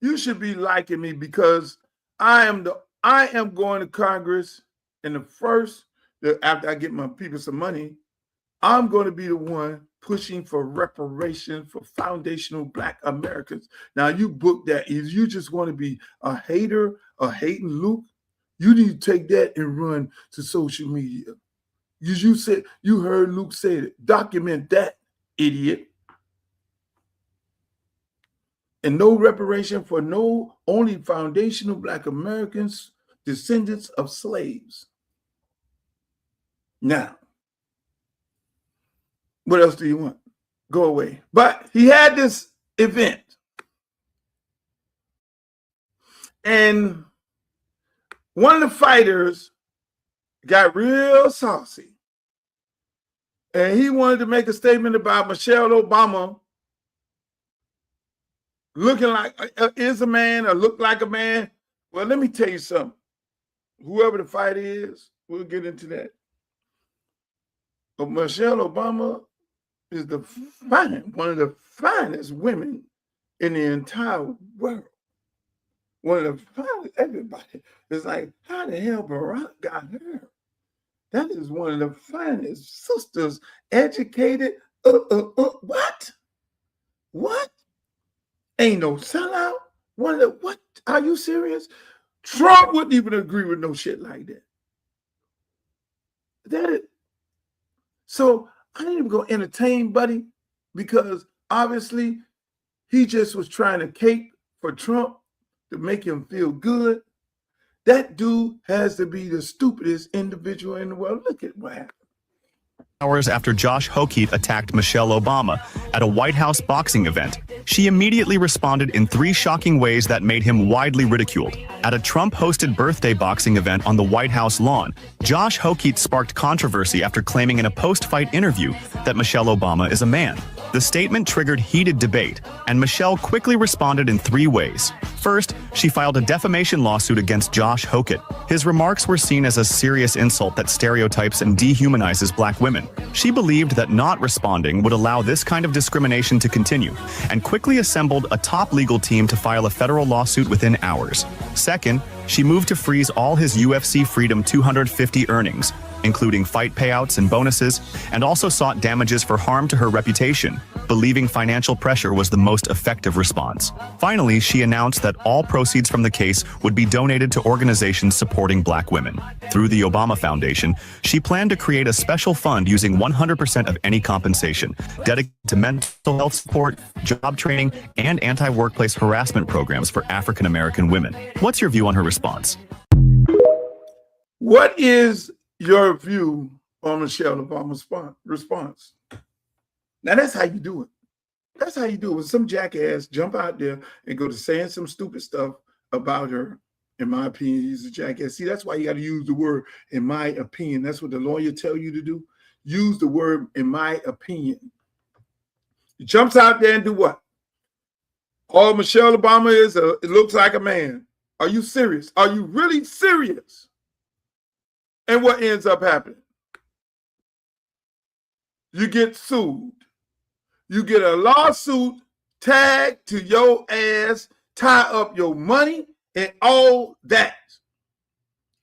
S1: You should be liking me because I am going to Congress, and after I get my people some money, I'm going to be the one pushing for reparations for foundational Black Americans. Now, you book that. If you just want to be a hater, a hating Luke, you need to take that and run to social media. You heard Luke say it. Document that, idiot. And no reparation for only foundational Black Americans, descendants of slaves. Now, what else do you want? Go away. But he had this event. And one of the fighters got real saucy. And he wanted to make a statement about Michelle Obama looking like is a man or look like a man. Well, let me tell you something. Whoever the fighter is, we'll get into that. But Michelle Obama is one of the finest women in the entire world. One of the finest, everybody is like, how the hell Barack got her? That is one of the finest sisters, educated. What? What? Ain't no sellout? What? Are you serious? Trump wouldn't even agree with no shit like that. So I ain't even gonna entertain Buddy because obviously he just was trying to cape for Trump to make him feel good. That dude has to be the stupidest individual in the world. Look at what happened.
S3: Hours after Josh Hokit attacked Michelle Obama at a White House boxing event, she immediately responded in 3 shocking ways that made him widely ridiculed. At a Trump-hosted birthday boxing event on the White House lawn, Josh Hokit sparked controversy after claiming in a post-fight interview that Michelle Obama is a man. The statement triggered heated debate, and Michelle quickly responded in 3 ways. First, she filed a defamation lawsuit against Josh Hokit. His remarks were seen as a serious insult that stereotypes and dehumanizes Black women. She believed that not responding would allow this kind of discrimination to continue, and quickly assembled a top legal team to file a federal lawsuit within hours. Second, she moved to freeze all his UFC Freedom 250 earnings, including fight payouts and bonuses, and also sought damages for harm to her reputation, believing financial pressure was the most effective response. Finally, she announced that all proceeds from the case would be donated to organizations supporting Black women. Through the Obama Foundation, she planned to create a special fund using 100% of any compensation, dedicated to mental health support, job training, and anti-workplace harassment programs for African American women. What's your view on her response?
S1: What is your view on Michelle Obama's response? Now, that's how you do it. That's how you do it. When some jackass jump out there and go to saying some stupid stuff about her, in my opinion, he's a jackass. See, that's why you got to use the word, in my opinion. That's what the lawyer tell you to do. Use the word, in my opinion. He jumps out there and do what? All Michelle Obama is, it looks like a man. Are you serious? Are you really serious? And what ends up happening? You get sued. You get a lawsuit tagged to your ass, tie up your money and all that.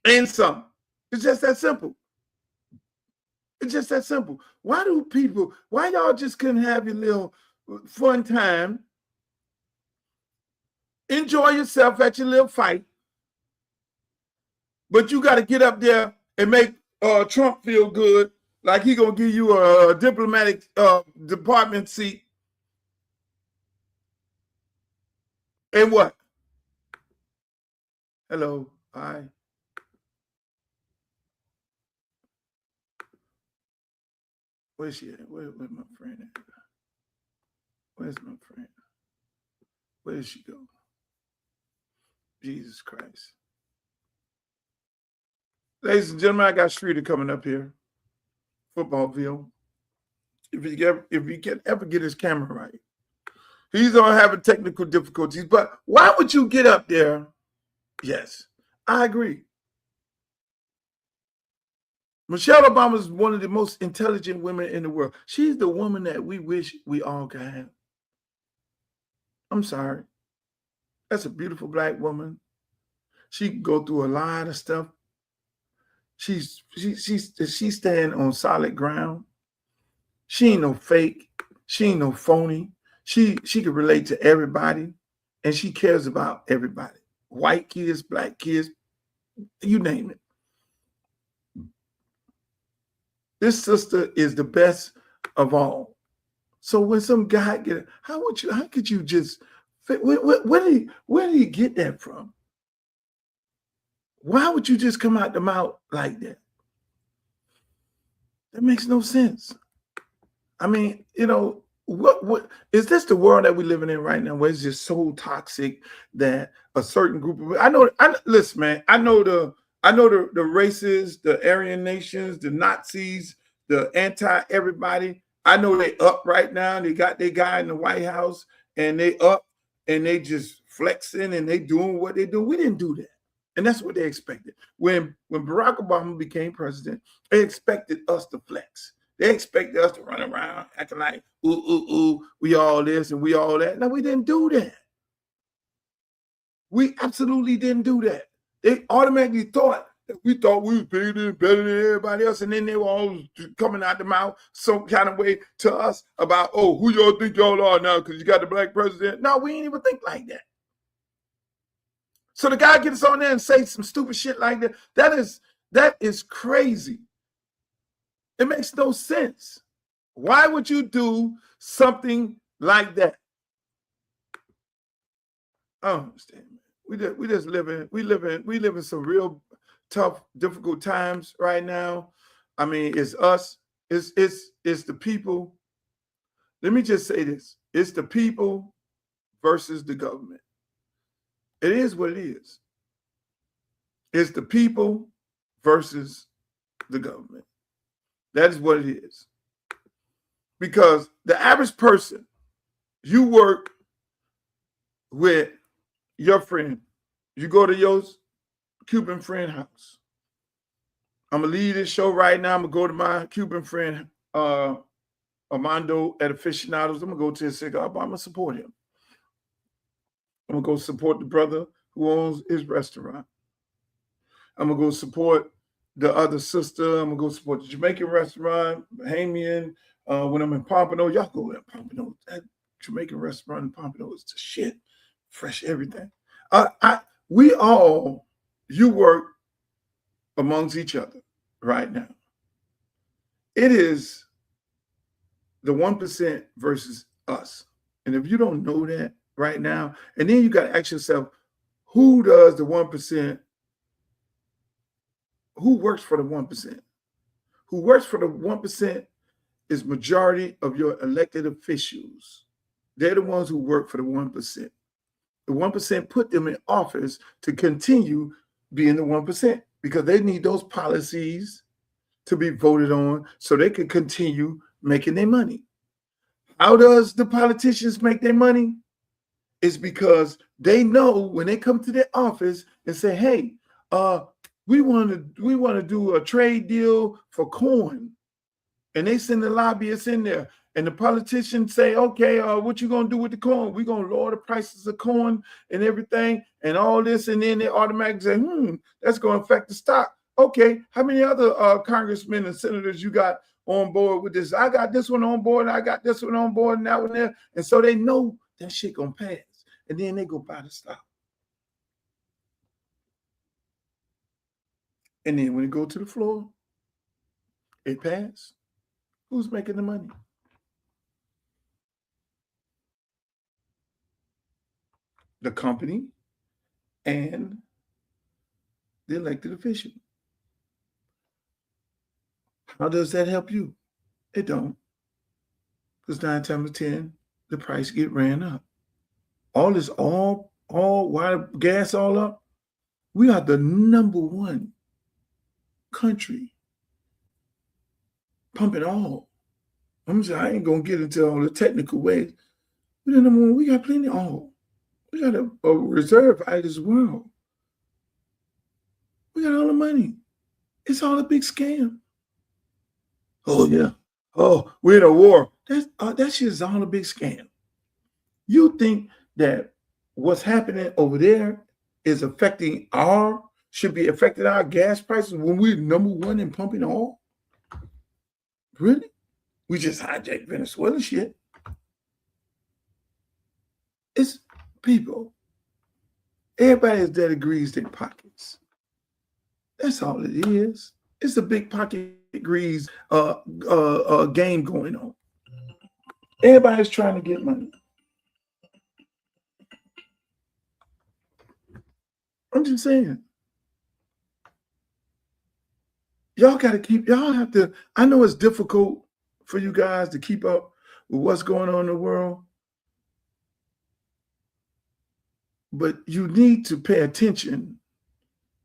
S1: And some. It's just that simple. It's just that simple. Why y'all just couldn't have your little fun time, enjoy yourself at your little fight, but you got to get up there and make Trump feel good, like he gonna give you a diplomatic department seat. And what? Hello, hi. Where's she at? Where's my friend at? Where's my friend? Where did she go? Jesus Christ. Ladies and gentlemen, I got Streeter coming up here. Footballville. If he can ever get his camera right. He's on having technical difficulties. But why would you get up there? Yes, I agree. Michelle Obama is one of the most intelligent women in the world. She's the woman that we wish we all could have. I'm sorry. That's a beautiful black woman. She can go through a lot of stuff. She's standing on solid ground. She ain't no fake. She ain't no phony. She can relate to everybody, and she cares about everybody. White kids, black kids, you name it. This sister is the best of all. So when some guy how could you just, where did he get that from? Why would you just come out the mouth like that? That makes no sense. I mean, what is this the world that we're living in right now, where it's just so toxic that a certain group of listen, man, I know the racists, the Aryan nations, the Nazis, the anti-everybody. I know they up right now. They got their guy in the White House, and they up, and they just flexing, and they doing what they do. We didn't do that. And that's what they expected. When Barack Obama became president, they expected us to flex. They expected us to run around acting like, ooh, we all this and we all that. No, we didn't do that. We absolutely didn't do that. They automatically thought that we was bigger than, better than everybody else. And then they were all coming out the mouth some kind of way to us about, oh, who y'all think y'all are now because you got the black president. No, we ain't even think like that. So the guy gets on there and say some stupid shit like that. That is crazy. It makes no sense. Why would you do something like that? I don't understand, man. We live in some real tough, difficult times right now. I mean, it's us. It's the people. Let me just say this. It's the people versus the government. It is what it is. It's the people versus the government. That is what it is. Because the average person, you work with your friend. You go to your Cuban friend house. I'm going to leave this show right now. I'm going to go to my Cuban friend, Armando at Aficionados. I'm going to go to his cigar bar. I'm going to support him. I'm going to go support the brother who owns his restaurant. I'm going to go support the other sister. I'm going to go support the Jamaican restaurant, Bahamian. When I'm in Pompano, y'all go to Pompano. That Jamaican restaurant in Pompano is the shit. Fresh everything. You work amongst each other right now. It is the 1% versus us. And if you don't know that right now, and then you got to ask yourself, who does the 1%? Who works for the 1%? Who works for the 1% is majority of your elected officials. They're the ones who work for the 1%. The 1% put them in office to continue being the 1% because they need those policies to be voted on so they can continue making their money. How does the politicians make their money? It's because they know when they come to their office and say, hey, we want to do a trade deal for corn. And they send the lobbyists in there. And the politicians say, okay, what you going to do with the corn? We're going to lower the prices of corn and everything and all this. And then they automatically say, that's going to affect the stock. Okay, how many other congressmen and senators you got on board with this. I got this one on board, and I got this one on board, and that one there. And so they know that shit gonna pass. And then they go buy the stock. And then when it go to the floor, it pass. Who's making the money? The company and the elected official. How does that help you? It don't. Because 9 times out of 10, the price get ran up. All this, all why the gas all up? We are the #1 country pumping oil. I'm saying I ain't gonna get into all the technical ways. We're the #1. We got plenty of oil. We got a reserve out as well. We got all the money. It's all a big scam. Oh yeah. Oh, we're in a war. That shit is all a big scam. You think that what's happening over there is should be affecting our gas prices when we're #1 in pumping oil? Really? We just hijacked Venezuela shit. It's people. Everybody is that agrees their pockets. That's all it is. It's a big pocket grease game going on. Everybody's trying to get money. I'm just saying. Y'all have to, I know it's difficult for you guys to keep up with what's going on in the world, but you need to pay attention.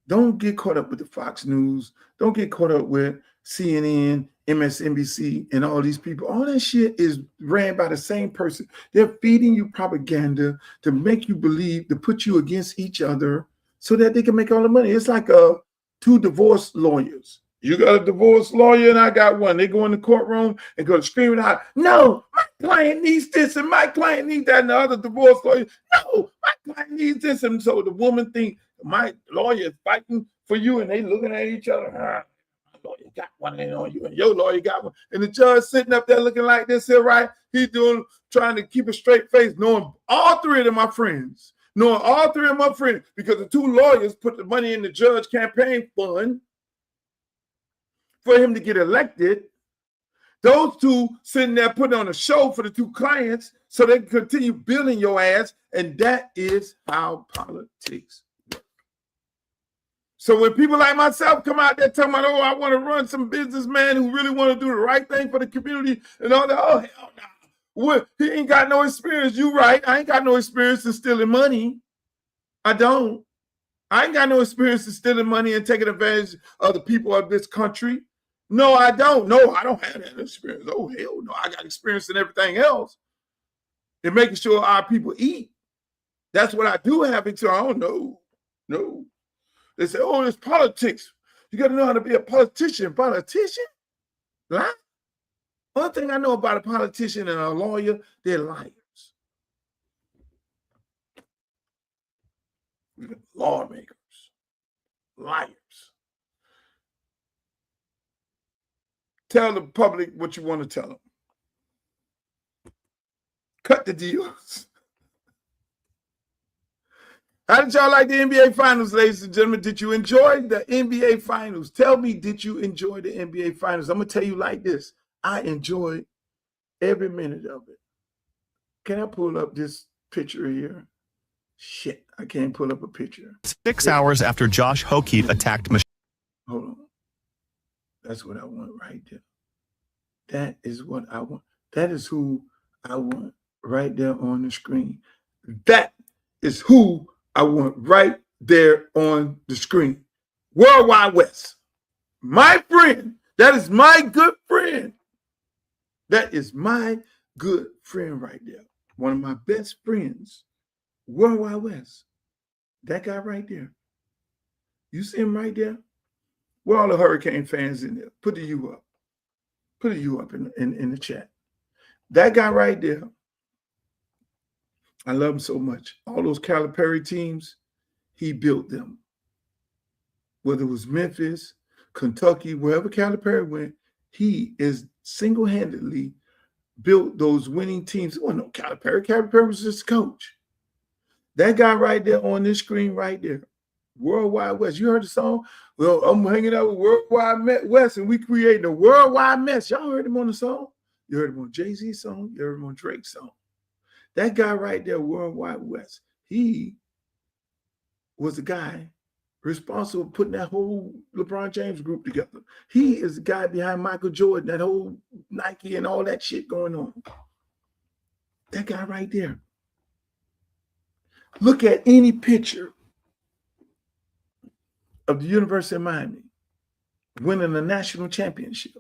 S1: Don't get caught up with the Fox News. Don't get caught up with CNN, MSNBC, and all these people. All that shit is ran by the same person. They're feeding you propaganda to make you believe, to put you against each other so that they can make all the money. It's like two divorce lawyers. You got a divorce lawyer and I got one. They go in the courtroom and go screaming out, no, my client needs this and my client needs that. And the other divorce lawyer, no, my client needs this. And so the woman thinks my lawyer is fighting for you and they looking at each other. My lawyer got one on you and your lawyer got one. And the judge sitting up there looking like this here, right? He's trying to keep a straight face, knowing all three of them are friends. Knowing all three of my friends, because the two lawyers put the money in the judge campaign fund for him to get elected. Those two sitting there putting on a show for the two clients so they can continue building your ass. And that is how politics work. So when people like myself come out there talking about, oh, I want to run some businessman who really want to do the right thing for the community and all that, oh, hell no. Well, he ain't got no experience. You right. I ain't got no experience in stealing money. I don't. I ain't got no experience in stealing money and taking advantage of the people of this country. No, I don't. No, I don't have that experience. Oh, hell no. I got experience in everything else. And making sure our people eat. That's what I do have. So I don't know. No. They say, oh, it's politics. You got to know how to be a politician. Politician? Lie? One thing I know about a politician and a lawyer, they're liars. Lawmakers. Liars. Tell the public what you want to tell them. Cut the deals. How did y'all like the NBA Finals, ladies and gentlemen? Did you enjoy the NBA Finals? Tell me, did you enjoy the NBA Finals? I'm going to tell you like this. I enjoyed every minute of it. Can I pull up this picture here? Shit, I can't pull up a picture.
S3: 6 hours after Josh Hokeet attacked Michelle.
S1: Hold on. That's what I want right there. That is what I want. That is who I want right there on the screen. That is who I want right there on the screen. World Wide Wes. My friend. That is my good friend. That is my good friend right there. One of my best friends. World Wide Wes. That guy right there. You see him right there? Where all the Hurricane fans in there? Put the U up. Put a U up in the chat. That guy right there. I love him so much. All those Calipari teams, he built them. Whether it was Memphis, Kentucky, wherever Calipari went, he is single-handedly built those winning teams. It wasn't no Calipari. Calipari was just coach. That guy right there on this screen right there, Worldwide Wes. You heard the song? Well, I'm hanging out with Worldwide Wes, and we creating a worldwide mess. Y'all heard him on the song? You heard him on Jay-Z's song? You heard him on Drake's song? That guy right there, Worldwide Wes, he was the guy responsible for putting that whole LeBron James group together. He is the guy behind Michael Jordan, that whole Nike and all that shit going on. That guy right there. Look at any picture of the University of Miami winning a national championship.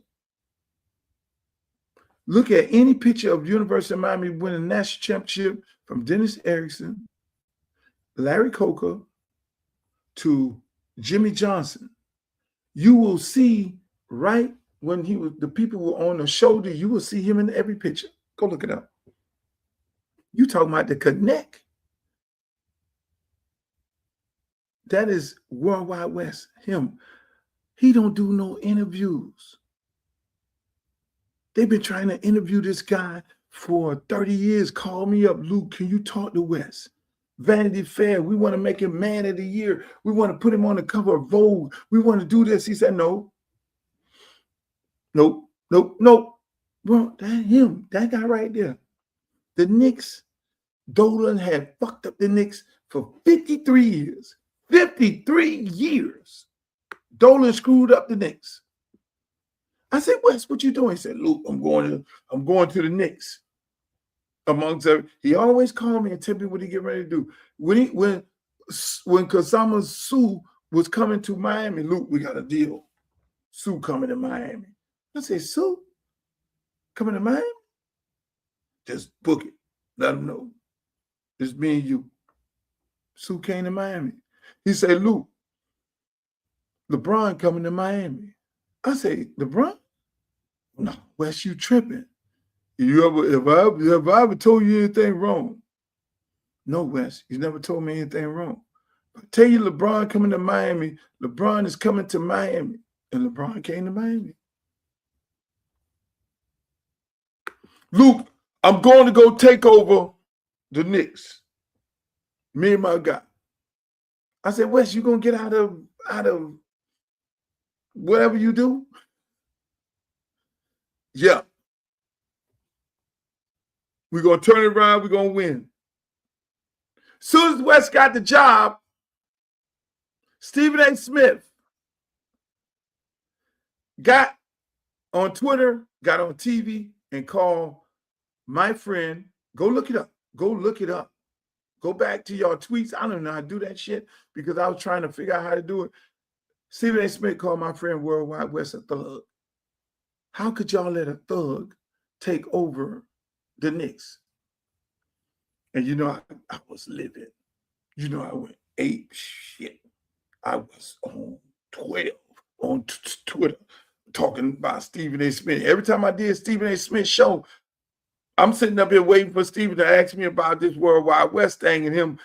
S1: Look at any picture of the University of Miami winning a national championship from Dennis Erickson, Larry Coker, to Jimmy Johnson. You will see right when the people were on the shoulder, you will see him in every picture. Go look it up. You talking about the connect. That is Worldwide Wes, him. He don't do no interviews. They've been trying to interview this guy for 30 years. Call me up, Luke, can you talk to Wes? Vanity Fair, we want to make him Man of the Year. We want to put him on the cover of Vogue. We want to do this. He said, no. Nope. Bro, that him, that guy right there. The Knicks, Dolan had fucked up the Knicks for 53 years. 53 years. Dolan screwed up the Knicks. I said, Wes, what you doing? He said, Luke, I'm going to the Knicks. Amongst every, he always called me and tell me what he get ready to do. When Kazama Sue was coming to Miami, Luke, we got a deal. Sue coming to Miami. I said, Sue coming to Miami? Just book it. Let him know. It's me and you. Sue came to Miami. He said, Luke, LeBron coming to Miami. I say, LeBron? No, Wes, you tripping. If I ever told you anything wrong? No, Wes, you never told me anything wrong. I tell you, LeBron coming to Miami. LeBron is coming to Miami. And LeBron came to Miami. Luke, I'm going to go take over the Knicks. Me and my guy. I said, Wes, you gonna get out of whatever you do? Yeah. We're going to turn it around. We're going to win. As soon as Wes got the job, Stephen A. Smith got on Twitter, got on TV, and called my friend. Go look it up. Go look it up. Go back to your tweets. I don't know how to do that shit because I was trying to figure out how to do it. Stephen A. Smith called my friend Worldwide Wes a thug. How could y'all let a thug take over the Knicks? And you know, I was livid. You know, I went ape shit. I was on 12 on Twitter talking about Stephen A. Smith. Every time I did Stephen A. Smith show, I'm sitting up here waiting for Stephen to ask me about this Worldwide Wes thing and him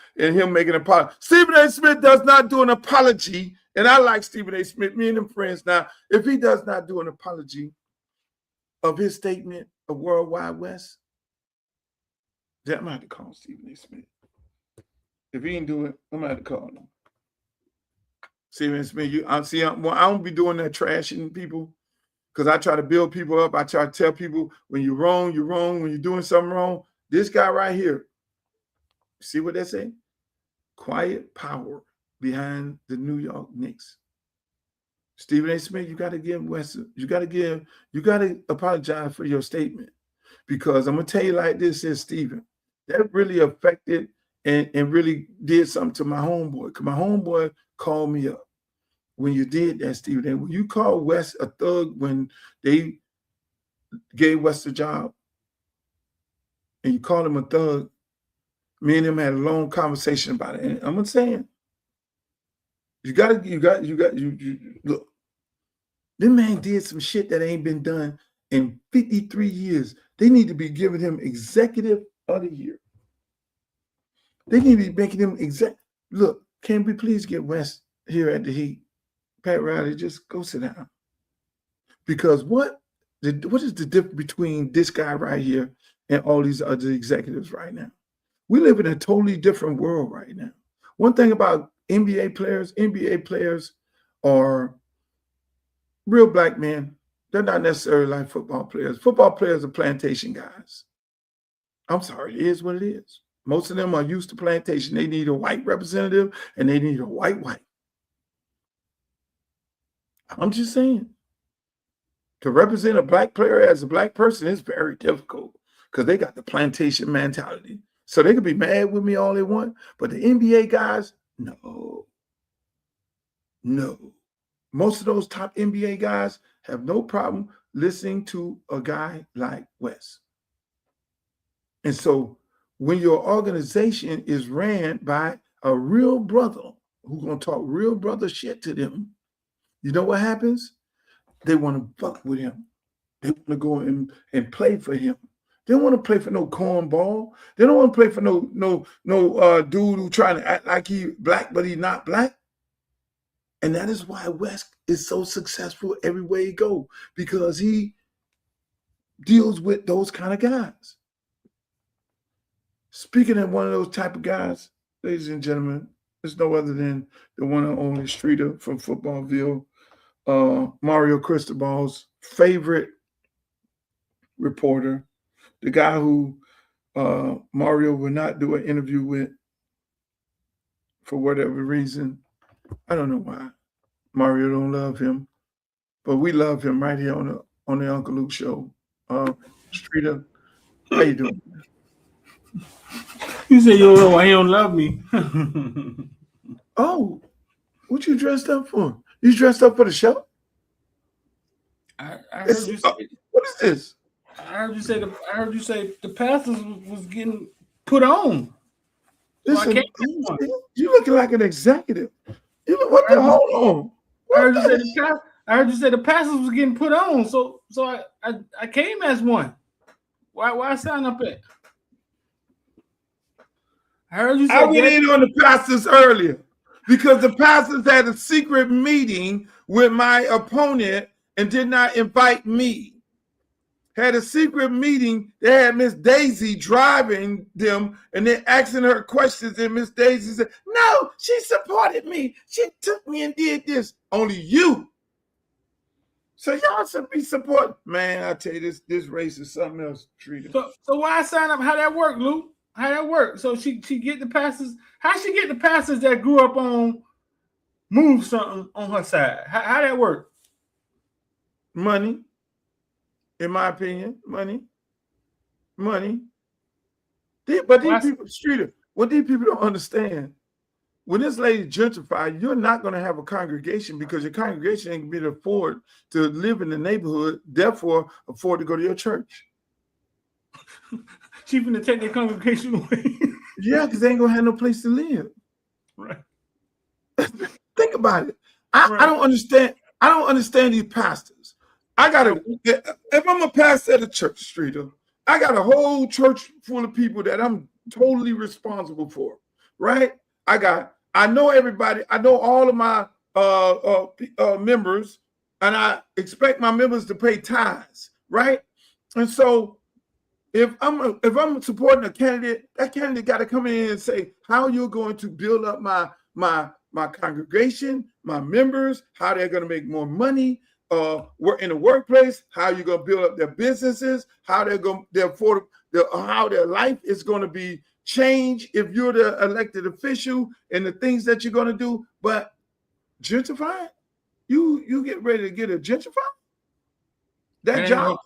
S1: making an apology. Stephen A. Smith does not do an apology, and I like Stephen A. Smith. Me and them friends now. If he does not do an apology of his statement of Worldwide Wes, then I'm going to have to call Stephen A. Smith. If he ain't do it, I'm going to have to call him. Stephen A. Smith, I don't be doing that trashing people because I try to build people up. I try to tell people when you're wrong, you're wrong. When you're doing something wrong, this guy right here, see what they say? Quiet power behind the New York Knicks. Stephen A. Smith, you got to give Wes, you got to apologize for your statement. Because I'm going to tell you like this, says Stephen, that really affected and really did something to my homeboy. Because my homeboy called me up when you did that, Stephen. And when you called Wes a thug when they gave Wes the job, and you called him a thug, me and him had a long conversation about it. And I'm saying, you look, this man did some shit that ain't been done in 53 years. They need to be giving him Executive of the Year. They need to be making him Look, can we please get Wes here at the Heat? Pat Riley, just go sit down. Because what what is the difference between this guy right here and all these other executives right now? We live in a totally different world right now. One thing about NBA players are real black men. They're not necessarily like football players. Football players are plantation guys. I'm sorry, it is what it is. Most of them are used to plantation. They need a white representative and they need a white wife. I'm just saying. To represent a black player as a black person is very difficult because they got the plantation mentality. So they could be mad with me all they want, but the NBA guys, no. Most of those top NBA guys have no problem listening to a guy like Wes. And so when your organization is ran by a real brother who's going to talk real brother shit to them, you know what happens? They want to fuck with him. They want to go and play for him. They don't want to play for no cornball. They don't want to play for no dude who trying to act like he black, but he's not black. And that is why Wes is so successful everywhere he go, because he deals with those kind of guys. Speaking of one of those type of guys, ladies and gentlemen, there's no other than the one and only Streeter from Footballville, Mario Cristobal's favorite reporter, the guy who Mario would not do an interview with for whatever reason. I don't know why. Mario don't love him, but we love him right here on the Uncle Luke Show. Streeter, how you doing?
S4: You say you don't know why he don't love me.
S1: Oh, what you dressed up for? You dressed up for the show?
S4: I heard you say,
S1: what is this?
S4: I heard you say the pastors was getting put on.
S1: Listen, you looking like an executive. You look, what the hold on?
S4: I heard you say the pastors was getting put on. So I came as one. Why sign up at? I heard you say
S1: I went in on the pastors earlier because the pastors had a secret meeting with my opponent and did not invite me. Had a secret meeting. They had Miss Daisy driving them and then asking her questions. And Miss Daisy said, no, she supported me. She took me and did this. Only you. So y'all should be supporting. Man, I tell you, this race is something else, Trina.
S4: So why sign up? How that work, Luke? How that work? So she get the pastors. How she get the pastors that grew up on Move Something on her side? How that work?
S1: Money. In my opinion, money. But these people, Streeter, what these people don't understand, when this lady gentrified, you're not going to have a congregation because your congregation ain't going to be able to afford to live in the neighborhood, therefore afford to go to your church.
S4: She's going to take their congregation away.
S1: Yeah, because they ain't going to have no place to live.
S4: Right.
S1: Think about it. I don't understand. I don't understand these pastors. If I'm a pastor at a church, Streeter, I got a whole church full of people that I'm totally responsible for, right? I know everybody. I know all of my members, and I expect my members to pay tithes, right? And so if I'm supporting a candidate, that candidate got to come in and say how you're going to build up my congregation, my members, how they're going to make more money. Work in the workplace, how you're gonna build up their businesses, how how their life is gonna be changed if you're the elected official and the things that you're gonna do. But gentrify, you get ready to get a gentrify that job,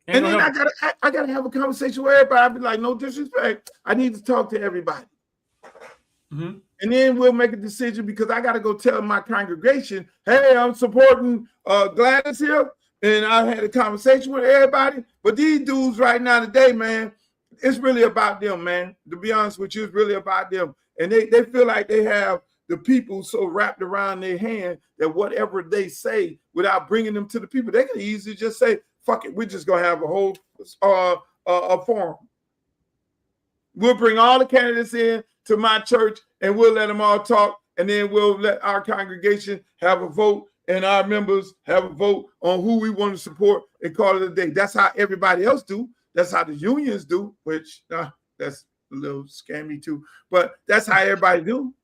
S1: and then I gotta have a conversation with everybody. I'll be like, no disrespect, I need to talk to everybody. Mm-hmm. And then we'll make a decision because I got to go tell my congregation, hey, I'm supporting Gladys here. And I had a conversation with everybody. But these dudes right now today, man, it's really about them, man. To be honest with you, it's really about them. And they feel like they have the people so wrapped around their hand that whatever they say without bringing them to the people, they can easily just say, fuck it, we're just going to have a whole forum. We'll bring all the candidates in to my church and we'll let them all talk, and then we'll let our congregation have a vote, and our members have a vote on who we want to support and call it a day. That's how everybody else do. That's how the unions do, which that's a little scammy too. But that's how everybody do.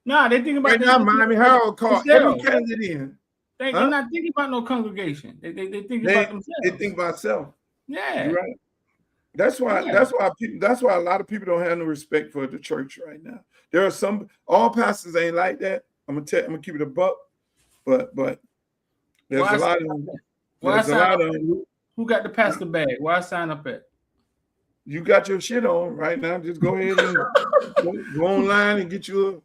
S4: Nah, they think about
S1: right now. Miami Herald called every candidate in.
S4: They're not thinking about no congregation. They think about themselves.
S1: They think about self.
S4: Yeah,
S1: you're right. That's why a lot of people don't have no respect for the church right now. There are all pastors ain't like that. I'm gonna keep it a buck, but there's a lot of them.
S4: Who got the pastor bag? Why I sign up at?
S1: You got your shit on right now. Just go ahead and go online and get you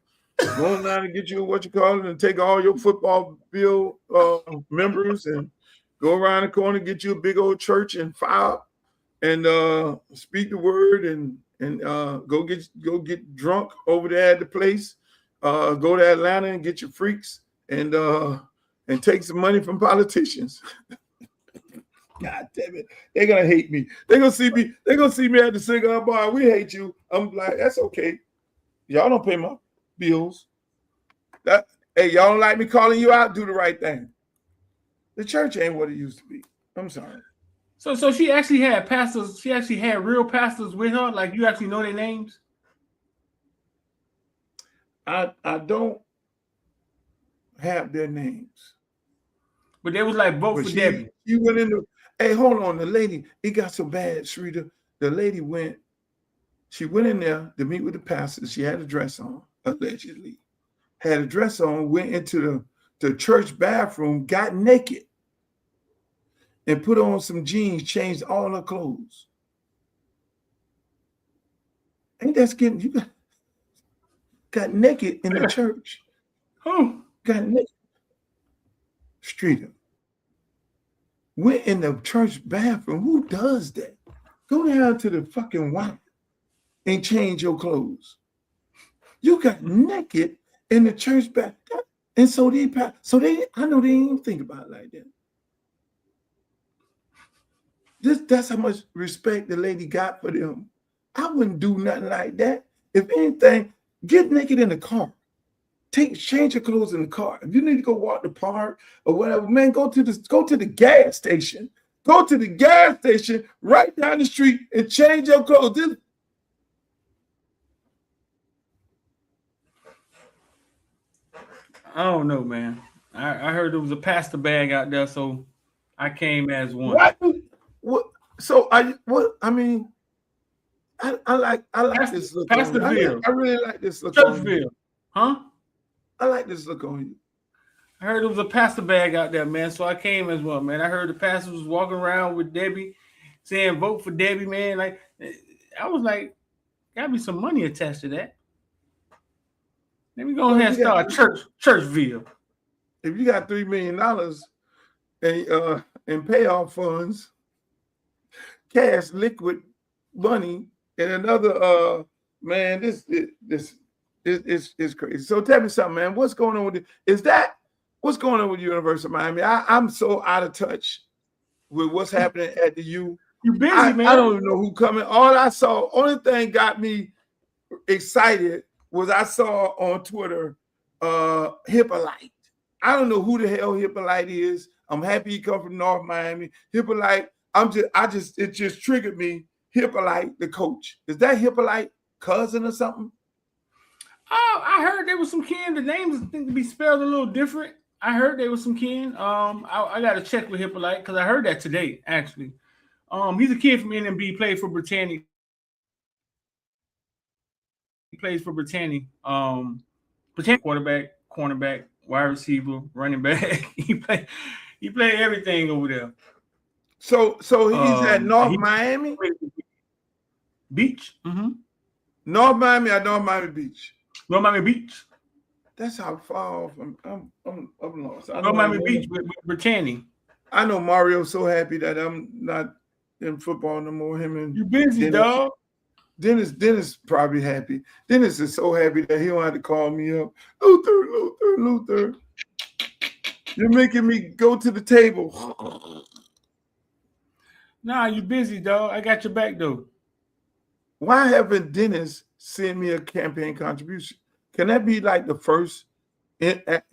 S1: what you call it, and take all your football bill members and go around the corner, get you a big old church and file and speak the word and go get drunk over there at the place. Go to Atlanta and get your freaks and take some money from politicians. God damn it. They're gonna hate me. They're gonna see me at the cigar bar. We hate you. I'm like, that's okay. Y'all don't pay my bills. Hey, y'all don't like me calling you out, do the right thing. The church ain't what it used to be. I'm sorry.
S4: So she actually had pastors, she actually had real pastors with her, like you actually know their names?
S1: I don't have their names.
S4: But they was like vote for Debbie.
S1: She went in hey, hold on. The lady, it got so bad, Shrita. The lady went in there to meet with the pastors. She had a dress on, allegedly. Had a dress on, went into the church bathroom, got naked, and put on some jeans, changed all her clothes. Ain't that getting you got naked in the church?
S4: Who?
S1: Got naked. Streeter. Went in the church bathroom. Who does that? Go down to the fucking wife and change your clothes. You got naked in the church bathroom. And so I know they didn't think about it like that. That's how much respect the lady got for them. I wouldn't do nothing like that. If anything, get naked in the car. Change your clothes in the car. If you need to go walk the park or whatever, man, go to the gas station. Go to the gas station right down the street and change your clothes.
S4: I don't know, man. I heard there was a pastor bag out there, so I came as one.
S1: What? So I like this look on you. I really like this look on you.
S4: Huh?
S1: I like this look on you.
S4: I heard there was a pastor bag out there, man. So I came as one, man. I heard the pastor was walking around with Debbie, saying vote for Debbie, man. Like I was like, gotta be some money attached to that. Let me go ahead and start Churchville.
S1: If you got $3 million in payoff funds, cash, liquid money, and another man, this is crazy. So tell me something, man. What's going on with it? What's going on with University of Miami? I'm so out of touch with what's happening at the U.
S4: You busy, man.
S1: I don't even know who coming. Only thing got me excited was I saw on Twitter Hippolyte. I don't know who the hell Hippolyte is. I'm happy he come from North Miami. Hippolyte, it just triggered me. Hippolyte, the coach. Is that Hippolyte cousin or something?
S4: Oh, I heard there was some kin. The names think to be spelled a little different. I heard there was some kin. I got to check with Hippolyte because I heard that today, actually. He's a kid from NMB, played for Britannia. He plays for Britannia. Britannia quarterback, cornerback, wide receiver, running back. He played everything over there.
S1: So he's at North Miami
S4: Beach. Mm-hmm.
S1: North Miami or North Miami Beach?
S4: North Miami Beach.
S1: That's how far off I'm lost.
S4: North Miami Beach with Britannia.
S1: I know Mario's so happy that I'm not in football no more. Him and
S4: you busy, dog.
S1: Dennis probably happy. Dennis is so happy that he don't have to call me up. Luther. You're making me go to the table.
S4: Nah, you busy, dog. I got your back, though.
S1: Why haven't Dennis sent me a campaign contribution? Can that be like the first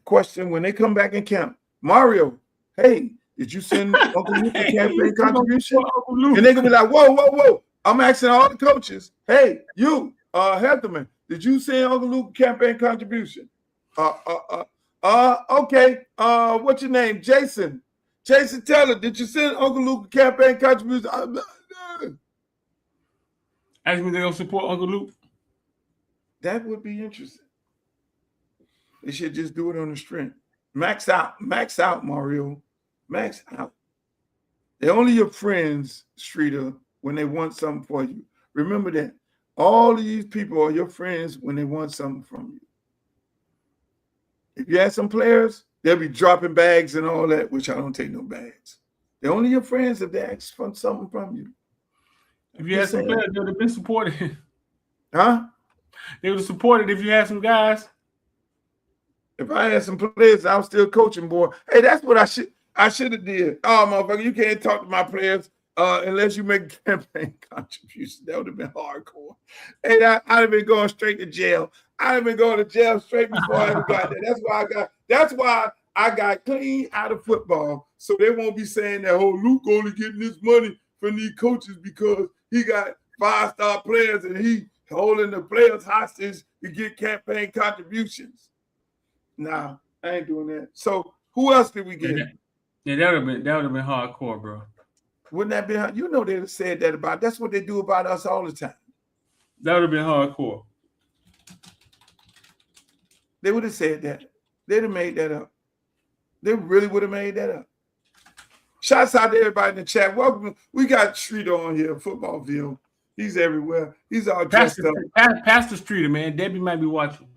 S1: question when they come back in camp. Mario, hey, did you send Uncle Luke a campaign contribution? And they're gonna be like, whoa. I'm asking all the coaches, hey, you, Heatherman, did you send Uncle Luke a campaign contribution? Okay. What's your name? Jason Taylor, did you send Uncle Luke a campaign contribution?
S4: Ask me, they gonna support Uncle Luke.
S1: That would be interesting. They should just do it on the strength. Max out, Mario. Max out. They're only your friends, Streeter, when they want something for you. Remember that. All of these people are your friends when they want something from you. If you have some players, they'll be dropping bags and all that, which I don't take no bags. They're only your friends if they ask for something from you.
S4: If you had some players, they would have been supported.
S1: Huh?
S4: They would have supported if you had some guys.
S1: If I had some players, I was still coaching, boy. Hey, that's what I should have did. Oh, motherfucker, you can't talk to my players unless you make campaign contributions. That would have been hardcore. Hey, I'd have been going straight to jail. I'd have been going to jail straight before I ever got there. That's why I got clean out of football. So they won't be saying that, oh, Luke only getting this money from these coaches because he got 5-star players and he holding the players hostage to get campaign contributions. Nah, I ain't doing that. So who else did we get?
S4: Yeah, that would have been hardcore, bro.
S1: Wouldn't that be? You know they'd have said that about. That's what they do about us all the time.
S4: That would have been hardcore.
S1: They would have said that. They'd have made that up. They really would have made that up. Shouts out to everybody in the chat. Welcome. We got Streeter on here, Footballville. He's everywhere. He's all dressed up.
S4: Pastor Streeter, man. Debbie might be watching.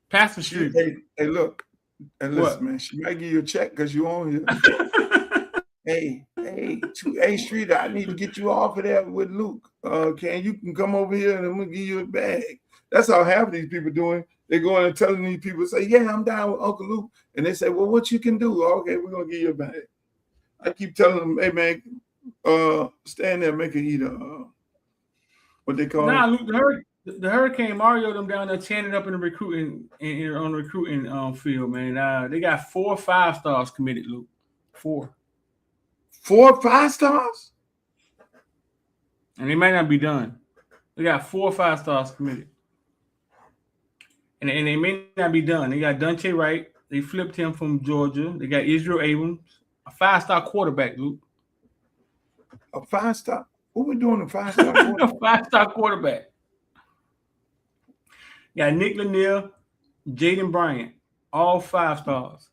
S4: Pastor Streeter.
S1: Hey, look. And listen, man, she might give you a check because you're on here. hey, Streeter, I need to get you off of there with Luke. You can come over here and I'm gonna give you a bag. That's how half of these people doing. They're going and telling these people, say, yeah, I'm down with Uncle Luke. And they say, well, what you can do? Okay, we're gonna give you a bag. I keep telling them, hey man, stand there, make it eat what they call it.
S4: Luke, the Hurricane Mario them down there chanting up in the recruiting on the recruiting field, man. They got 4 5-stars committed, Luke. 4
S1: 5-stars?
S4: And they might not be done. They got 4 5-stars committed. And they may not be done. They got Dante Wright. They flipped him from Georgia. They got Israel Abrams, a 5-star quarterback, Luke.
S1: A 5-star? What we doing a 5-star quarterback?
S4: A 5-star quarterback. Got Nick Lanier, Jaden Bryant, all 5-stars.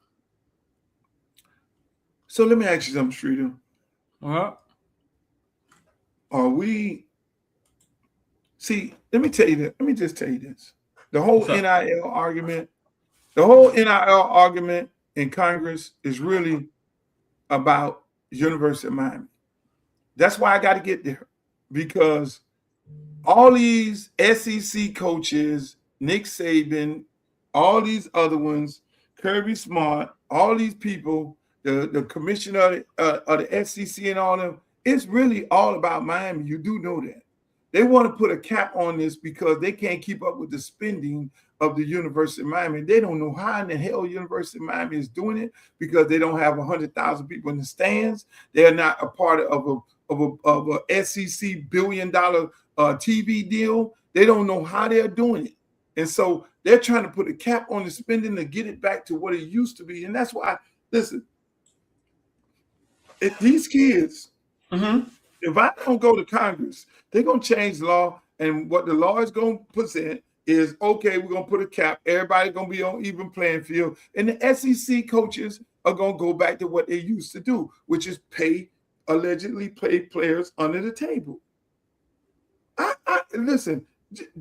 S1: So let me ask you something, Streeter. Are we? See, let me tell you that. Let me just tell you this. The whole NIL argument in Congress is really about University of Miami. That's why I got to get there, because all these SEC coaches, Nick Saban, all these other ones, Kirby Smart, all these people, the commissioner of the SEC and all them, it's really all about Miami. You do know that. They want to put a cap on this because they can't keep up with the spending of the University of Miami. They don't know how in the hell University of Miami is doing it because they don't have 100,000 people in the stands. They're not a part of a SEC $1 billion TV deal. They don't know how they're doing it. And so they're trying to put a cap on the spending to get it back to what it used to be. And that's why, listen, these kids, if I don't go to Congress, they're going to change the law. And what the law is going to present is, okay, we're going to put a cap. Everybody's going to be on even playing field. And the SEC coaches are going to go back to what they used to do, which is allegedly pay players under the table. Listen,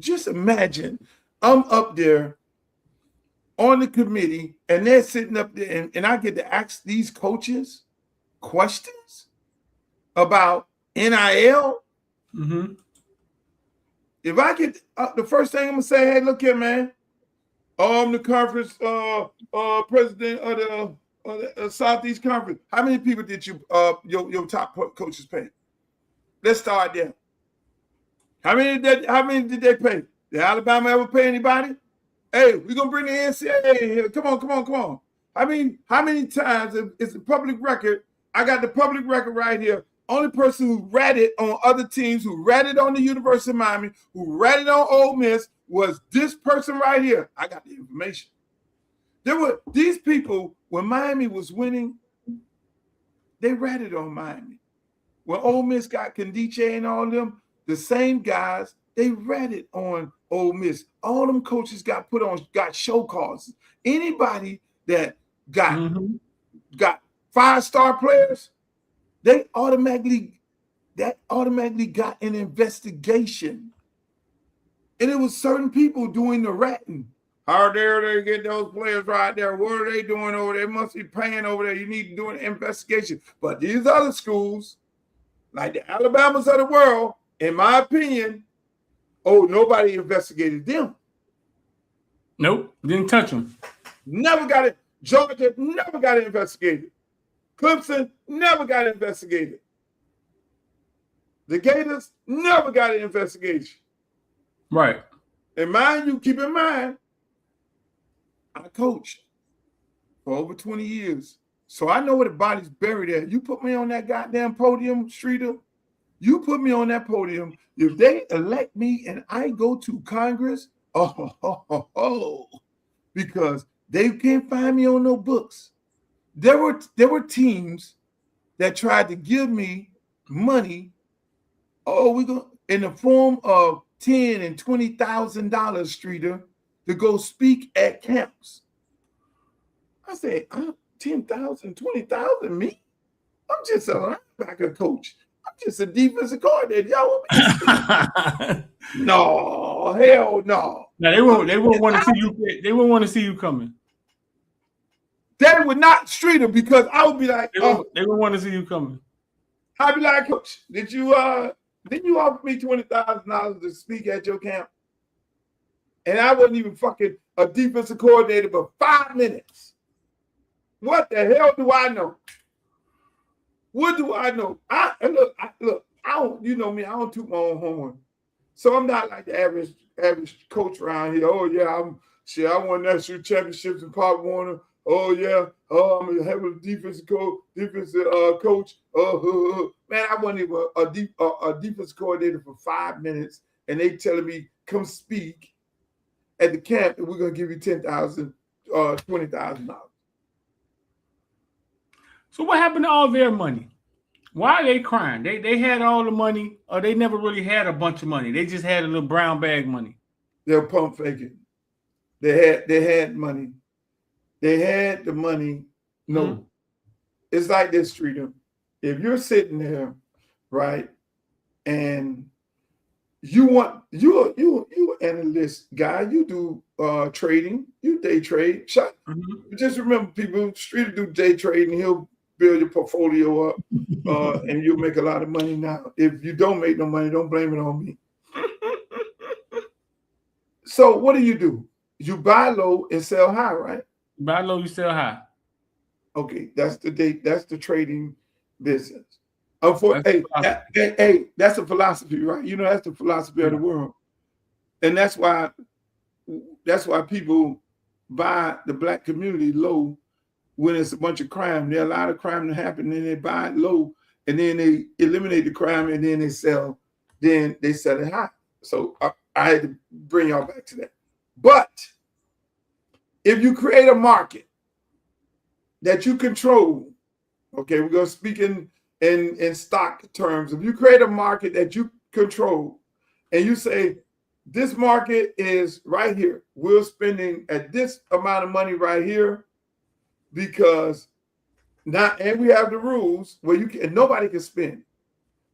S1: just imagine I'm up there on the committee and they're sitting up there and I get to ask these coaches questions about NIL. If I get the first thing I'm gonna say, hey, look here, man. I'm the conference president of the Southeast Conference. How many people did your top coaches pay? Let's start there. How many did they pay? Did Alabama ever pay anybody? Hey, we're gonna bring the NCAA in here. Come on. How many times it's a public record? I got the public record right here. Only person who ratted on other teams, who ratted on the University of Miami, who ratted on Ole Miss was this person right here. I got the information. There were these people when Miami was winning, they ratted on Miami. When Ole Miss got Candice and all them, the same guys, they ratted on Ole Miss. All them coaches got show causes. Anybody that got 5-star players, that automatically got an investigation. And it was certain people doing the ratting. How dare they get those players right there? What are they doing over there? They must be paying over there. You need to do an investigation. But these other schools, like the Alabamas of the world, in my opinion, nobody investigated them.
S4: Nope, didn't touch them.
S1: Never got it. Georgia never got investigated. Clemson never got investigated. The Gators never got an investigation.
S4: Right.
S1: And mind you, keep in mind, I coached for over 20 years. So I know where the body's buried at. You put me on that goddamn podium, Streeter, you put me on that podium. If they elect me and I go to Congress, because they can't find me on no books. There were teams that tried to give me money. We go in the form of $10,000 and $20,000, Streeter, to go speak at camps. I said, $10,000, $20,000, me? I'm just a linebacker coach. I'm just a defensive coordinator. Y'all want me? No, hell no.
S4: Now they won't want to see you. They won't want to see you coming.
S1: They would not Streeter because I would be like,
S4: they would want to see you coming.
S1: I'd be like, Coach, didn't you offer me $20,000 to speak at your camp? And I wasn't even fucking a defensive coordinator for 5 minutes. What the hell do I know? What do I know? Look, I don't, you know me, I don't toot my own horn. So I'm not like the average coach around here. Oh yeah, I won national championships in Pop Warner. Oh yeah, I'm a heavy defensive coach. Man, I wasn't even a defensive coordinator for 5 minutes, and they telling me come speak at the camp, and we're gonna give you $10,000, $20,000.
S4: So what happened to all their money? Why are they crying? They had all the money, or they never really had a bunch of money. They just had a little brown bag money.
S1: They're pump faking. They had money. They had the money. No. It's like this, Streeter. If you're sitting there, right, and you're an analyst guy, you do trading, you day trade. Just remember, people, Streeter do day trading, he'll build your portfolio up, and you'll make a lot of money. Now, if you don't make no money, don't blame it on me. So what do? You buy low and sell high, right?
S4: Buy low, you sell high.
S1: Okay, that's the trading business. Hey, that's a philosophy, right? You know, that's the philosophy of the world, and that's why people buy the black community low when it's a bunch of crime. There are a lot of crime that happen, and they buy it low, and then they eliminate the crime, and then they sell it high. So I had to bring y'all back to that. But if you create a market that you control, okay, we're gonna speak in stock terms. If you create a market that you control, and you say this market is right here, we're spending at this amount of money right here, because now, and we have the rules where nobody can spend,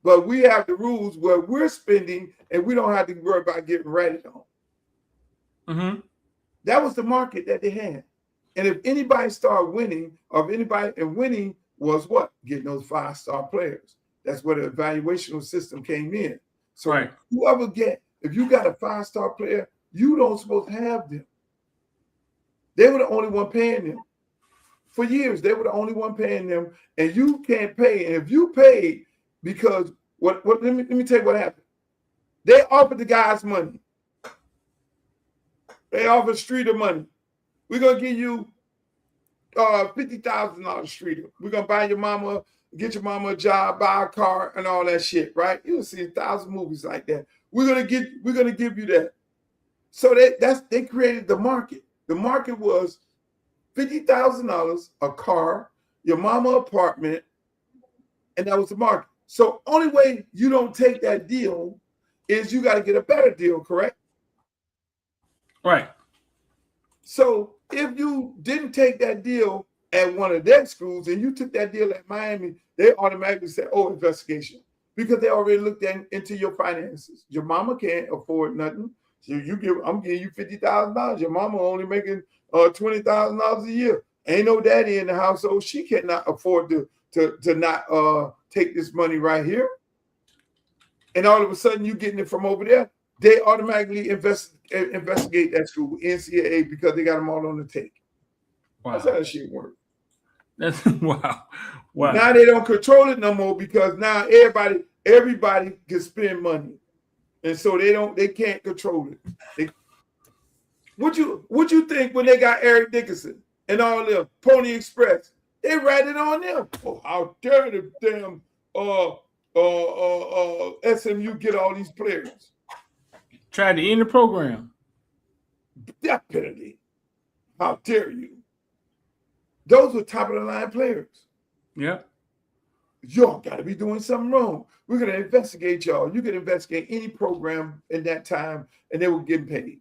S1: but we have the rules where we're spending and we don't have to worry about getting ratted on. That was the market that they had. And if anybody started winning, and winning was what? Getting those 5-star players. That's where the evaluational system came in. So
S4: right.
S1: If you got a 5-star player, you don't supposed to have them. They were the only one paying them. For years, they were the only one paying them, and you can't pay. And if you paid, because let me tell you what happened. They offered the guys money. They offer Streeter money. We're gonna give you $50,000 Streeter. We're gonna buy your mama, get your mama a job, buy a car, and all that shit, right? You'll see 1,000 movies like that. We're gonna give you that. So they created the market. The market was $50,000, a car, your mama apartment, and that was the market. So only way you don't take that deal is you got to get a better deal, correct?
S4: Right.
S1: So if you didn't take that deal at one of their schools and you took that deal at Miami, they automatically said, "Oh, investigation," because they already looked into your finances. Your mama can't afford nothing. So I'm giving you $50,000. Your mama only making $20,000 a year. Ain't no daddy in the household. She cannot afford to not take this money right here. And all of a sudden you getting it from over there. They automatically investigate that school, NCAA, because they got them all on the tape.
S4: Wow.
S1: That's how that shit works.
S4: That's wow.
S1: Now they don't control it no more because now everybody can spend money. And so they can't control it. What you think when they got Eric Dickerson and all them Pony Express? They write it on them. Oh, how dare the damn SMU get all these players?
S4: Tried to end the program.
S1: Definitely. How dare you? Those were top of the line players.
S4: Yep.
S1: Y'all got to be doing something wrong. We're going to investigate y'all. You can investigate any program in that time, and they will get paid.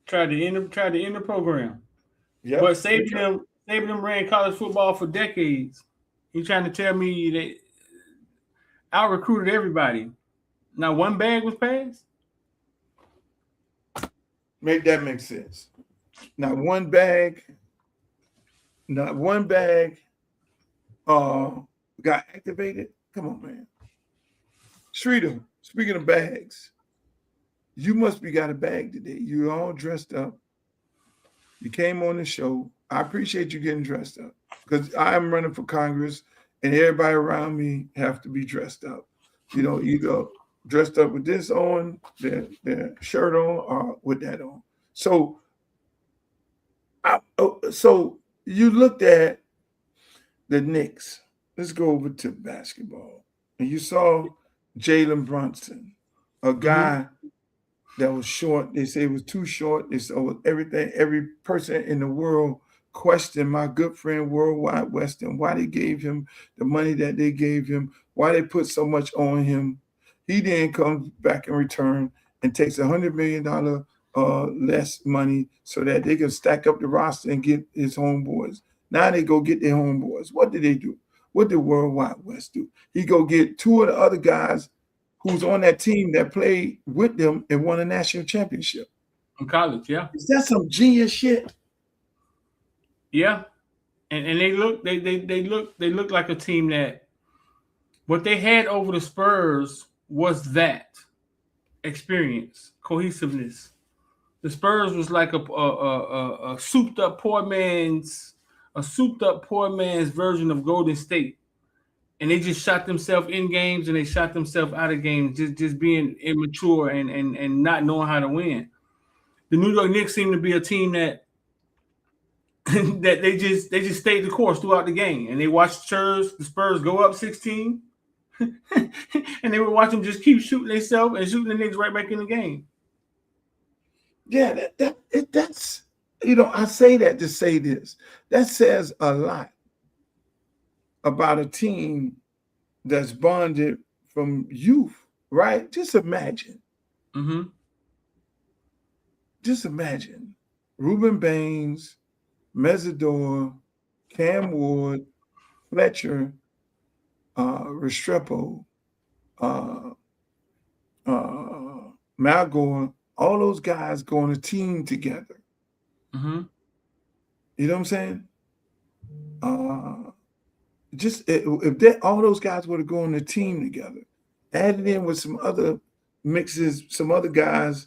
S4: Tried to end the program.
S1: Yeah.
S4: But Saban them ran college football for decades. You trying to tell me they out recruited everybody? Not one bag was passed?
S1: Make that make sense. Not one bag got activated. Come on, man. Streeter, speaking of bags, you must be got a bag today. You're all dressed up. You came on the show. I appreciate you getting dressed up because I am running for Congress and everybody around me have to be dressed up. You know, either dressed up with this on, their shirt on, or with that on. So you looked at the Knicks. Let's go over to basketball. And you saw Jalen Brunson, a guy that was short. They say it was too short. They saw everything. Every person in the world questioned my good friend Worldwide Western, why they gave him the money that they gave him, why they put so much on him. He then comes back in return and takes $100 million less money so that they can stack up the roster and get his homeboys. Now they go get their homeboys. What did they do? What did Worldwide West do? He go get two of the other guys who's on that team that played with them and won a national championship.
S4: In college, yeah.
S1: Is that some genius shit?
S4: Yeah. And they look like a team that what they had over the Spurs was that experience, cohesiveness. The Spurs was like a souped up poor man's version of Golden State. And they just shot themselves in games and they shot themselves out of games, just being immature and not knowing how to win. The New York Knicks seem to be a team that they just stayed the course throughout the game. And they watched the Spurs go up 16. And they would watch them just keep shooting themselves and shooting the Knicks right back in the game.
S1: Yeah, that's I say that to say this. That says a lot about a team that's bonded from youth, right? Just imagine.
S4: Mm-hmm.
S1: Just imagine Ruben Baines, Mesidor, Cam Ward, Fletcher, Restrepo, Malgore, all those guys go on a team together.
S4: Mm-hmm.
S1: You know what I'm saying? If all those guys would have gone on a team together, added in with some other mixes, some other guys,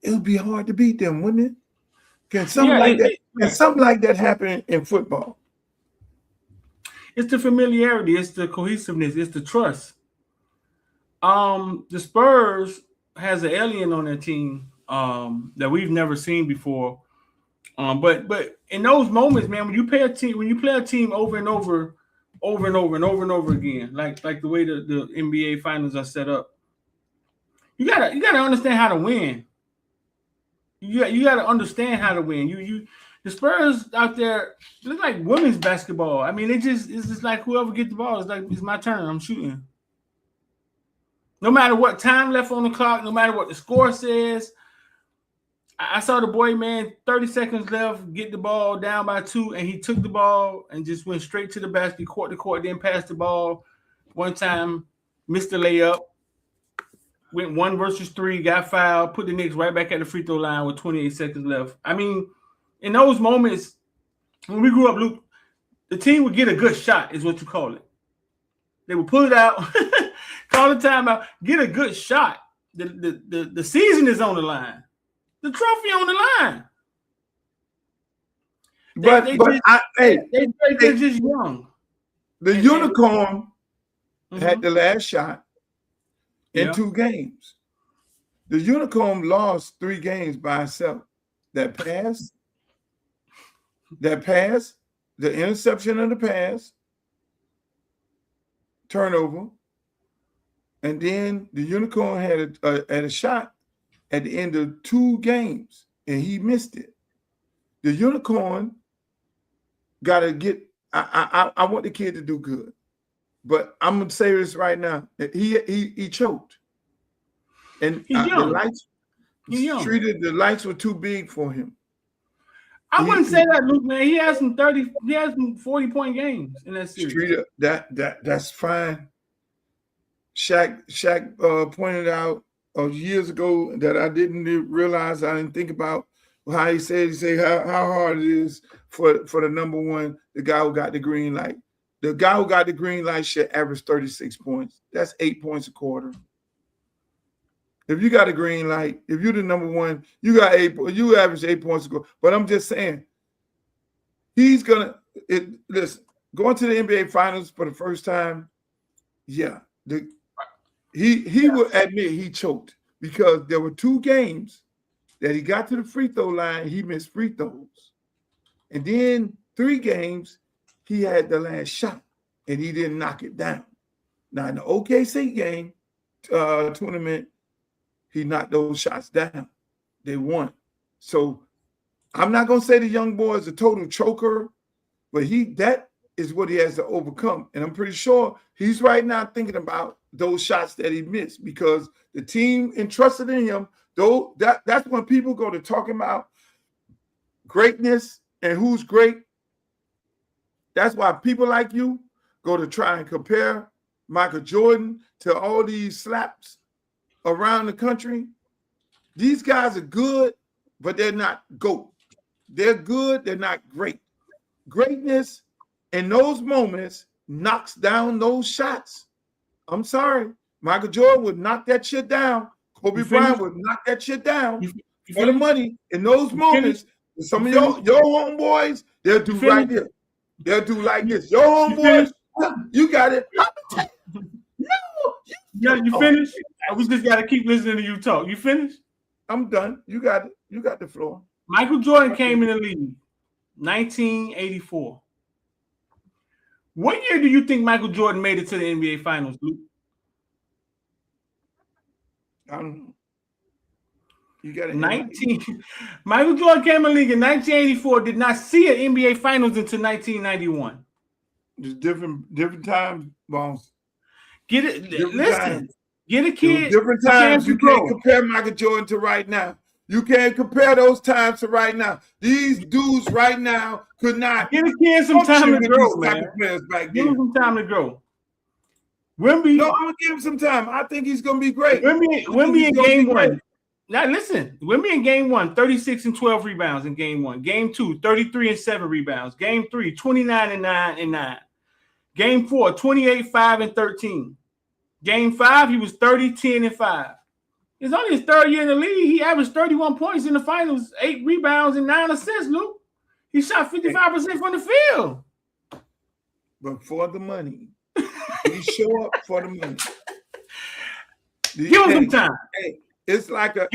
S1: it would be hard to beat them, wouldn't it? Can something like that happen in football?
S4: It's the familiarity, it's the cohesiveness, it's the trust. The Spurs has an alien on their team. that we've never seen before. But in those moments, man, when you play a team over and over again, like the way the NBA finals are set up, you gotta understand how to win. You gotta understand how to win. The Spurs out there look like women's basketball. I mean, it's just like whoever gets the ball, it's like it's my turn. I'm shooting. No matter what time left on the clock, no matter what the score says. I saw the boy, man, 30 seconds left, get the ball down by 2, and he took the ball and just went straight to the basket, court to court, then passed the ball. One time, missed the layup, went 1 versus 3, got fouled, put the Knicks right back at the free throw line with 28 seconds left. I mean, in those moments, when we grew up, Luke, the team would get a good shot, is what you call it. They would pull it out, call the timeout, get a good shot. The season is on the line. The trophy on the line. They're just young.
S1: The Unicorn had the last shot in 2 games. The Unicorn lost 3 games by itself. That pass, the interception of the pass, turnover, and then the Unicorn had a shot at the end of 2 games, and he missed it. The Unicorn got to get. I want the kid to do good, but I'm gonna say this right now: that he choked, and the lights were too big for him.
S4: I wouldn't say that, Luke. Man, he has some 40-point games in that series.
S1: That's fine. Shaq pointed out years ago that I didn't realize, I didn't think about how he said how hard it is for the number one, the guy who got the green light. The guy who got the green light should average 36 points. That's 8 points a quarter. If you got a green light, if you're the number one, you average 8 points a quarter. But I'm just saying, listen, going to the NBA Finals for the first time, he will admit he choked because there were 2 games that he got to the free throw line, he missed free throws. And then 3 games, he had the last shot and he didn't knock it down. Now in the OKC game tournament, he knocked those shots down. They won. So I'm not gonna say the young boy is a total choker, but that is what he has to overcome. And I'm pretty sure he's right now thinking about those shots that he missed because the team entrusted in him. Though that's when people go to talking about greatness and who's great. That's why people like you go to try and compare Michael Jordan to all these slaps around the country. These guys are good, but they're not GOAT. They're good, they're not great. Greatness in those moments knocks down those shots. I'm sorry. Michael Jordan would knock that shit down. Kobe Bryant would knock that shit down for the money. In those moments, some of your homeboys, they'll do right here. They'll do like this. Your homeboys, you got it.
S4: No, you finished? We just got to keep listening to you talk. You finished?
S1: I'm done. You got it. You got the floor.
S4: Michael Jordan came in the league 1984. What year do you think Michael Jordan made it to the NBA Finals, Luke?
S1: You got it.
S4: Michael Jordan came in the league in 1984. Did not see an NBA Finals until 1991.
S1: Just different times, boss.
S4: Get it. Listen. Get a kid.
S1: Different times. You can't compare Michael Jordan to right now. You can't compare those times to right now. These dudes right now could not.
S4: Give a kid some time to grow, man. Give him some time to grow. Wemby.
S1: No, I'm gonna give him some time. I think he's gonna be great.
S4: Wemby in game 1. Now listen, Wemby in game 1, 36 and 12 rebounds in game 1. Game 2, 33 and 7 rebounds. Game 3, 29 and 9 and 9. Game 4, 28, 5 and 13. Game 5, he was 30, 10 and 5. It's only his 3rd year in the league. He averaged 31 points in the finals, 8 rebounds and 9 assists, Luke. He shot 55% from the field.
S1: But for the money. He show up for the money.
S4: Give him some time.
S1: It's like a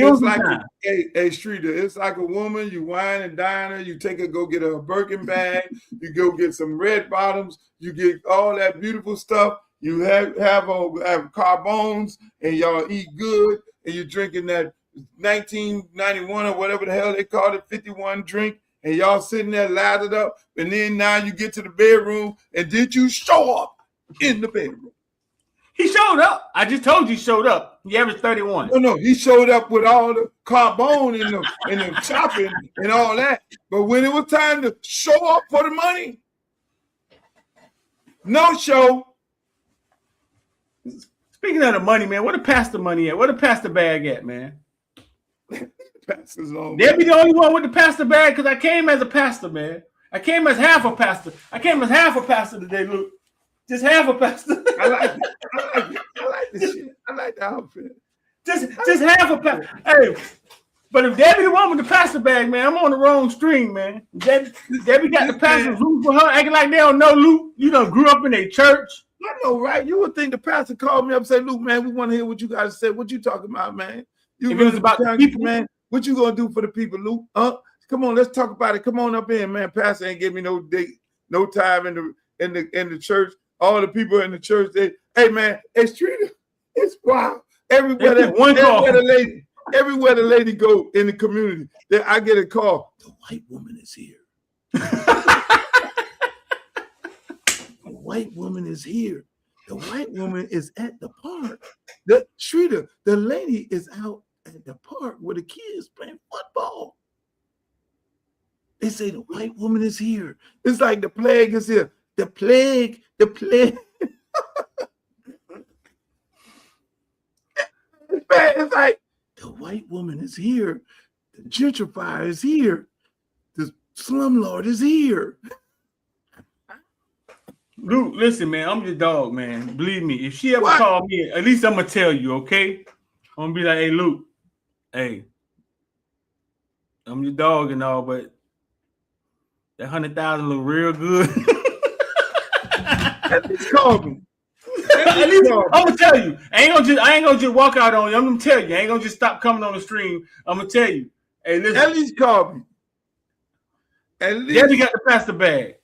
S1: Streeter. It's like a woman. You wine and dine her. You take her, go get her a Birkin bag. You go get some red bottoms. You get all that beautiful stuff. You have carbones, and y'all eat good, and you're drinking that 1991 or whatever the hell they called it, 51 drink, and y'all sitting there lathered up, and then now you get to the bedroom, and did you show up in the bedroom?
S4: He showed up. I just told you he showed up. He averaged 31.
S1: No, he showed up with all the carbone and the chopping and all that. But when it was time to show up for the money, no show.
S4: Speaking of the money, man, where the pastor money at? Where the pastor bag at, man?
S1: Pastor's on.
S4: They'll be the only one with the pastor bag because I came as a pastor, man. I came as half a pastor. I came as half a pastor today, Luke. Just half a pastor.
S1: I like it. I like this shit. I like the outfit.
S4: Just half a pastor. Hey, but if Debbie the one with the pastor bag, man, I'm on the wrong string, man. Debbie got the pastor rooting for her, acting like they don't know Luke. You done grew up in a church.
S1: I know, right? You would think the pastor called me up and say, Luke, man, we want to hear what you got to say. What you talking about, man? You
S4: if it was about the people,
S1: man. What you gonna do for the people, Luke? Come on, let's talk about it. Come on up in, man. Pastor ain't give me no date, no time in the church. All the people in the church, hey man, it's treated. It's wild. Everywhere the lady go in the community, I get a call. The white woman is here. The white woman is here. The white woman is at the park. The lady is out at the park with the kids playing football. They say the white woman is here. It's like the plague is here. The plague. It's like the white woman is here. The gentrifier is here. The slumlord is here.
S4: Luke, listen, man, I'm your dog, man. Believe me, if she ever call me, at least I'm gonna tell you, okay? I'm gonna be like, hey, Luke, hey, I'm your dog and all, but that 100,000 look real good.
S1: At least call me.
S4: At least I'm gonna tell you. I ain't gonna just walk out on you. I'm gonna tell you. I ain't gonna just stop coming on the stream. I'm gonna tell you. Hey, listen.
S1: At least call me. At least
S4: Debbie got the pastor bag.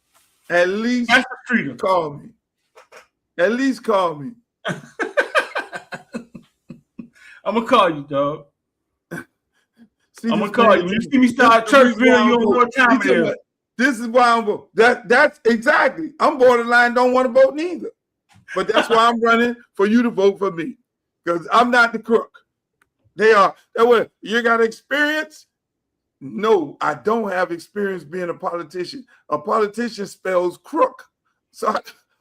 S1: At least
S4: Pastor Streeter.
S1: Call me. At least call me.
S4: I'm gonna call you, dog. I'm gonna call
S1: man,
S4: you. When you see me start church video, you don't know what time it is.
S1: This is why I'm voting. That's exactly. I'm borderline, don't want to vote neither. But that's why I'm running for you to vote for me. Because I'm not the crook. They are. You got experience? No, I don't have experience being a politician. A politician spells crook. So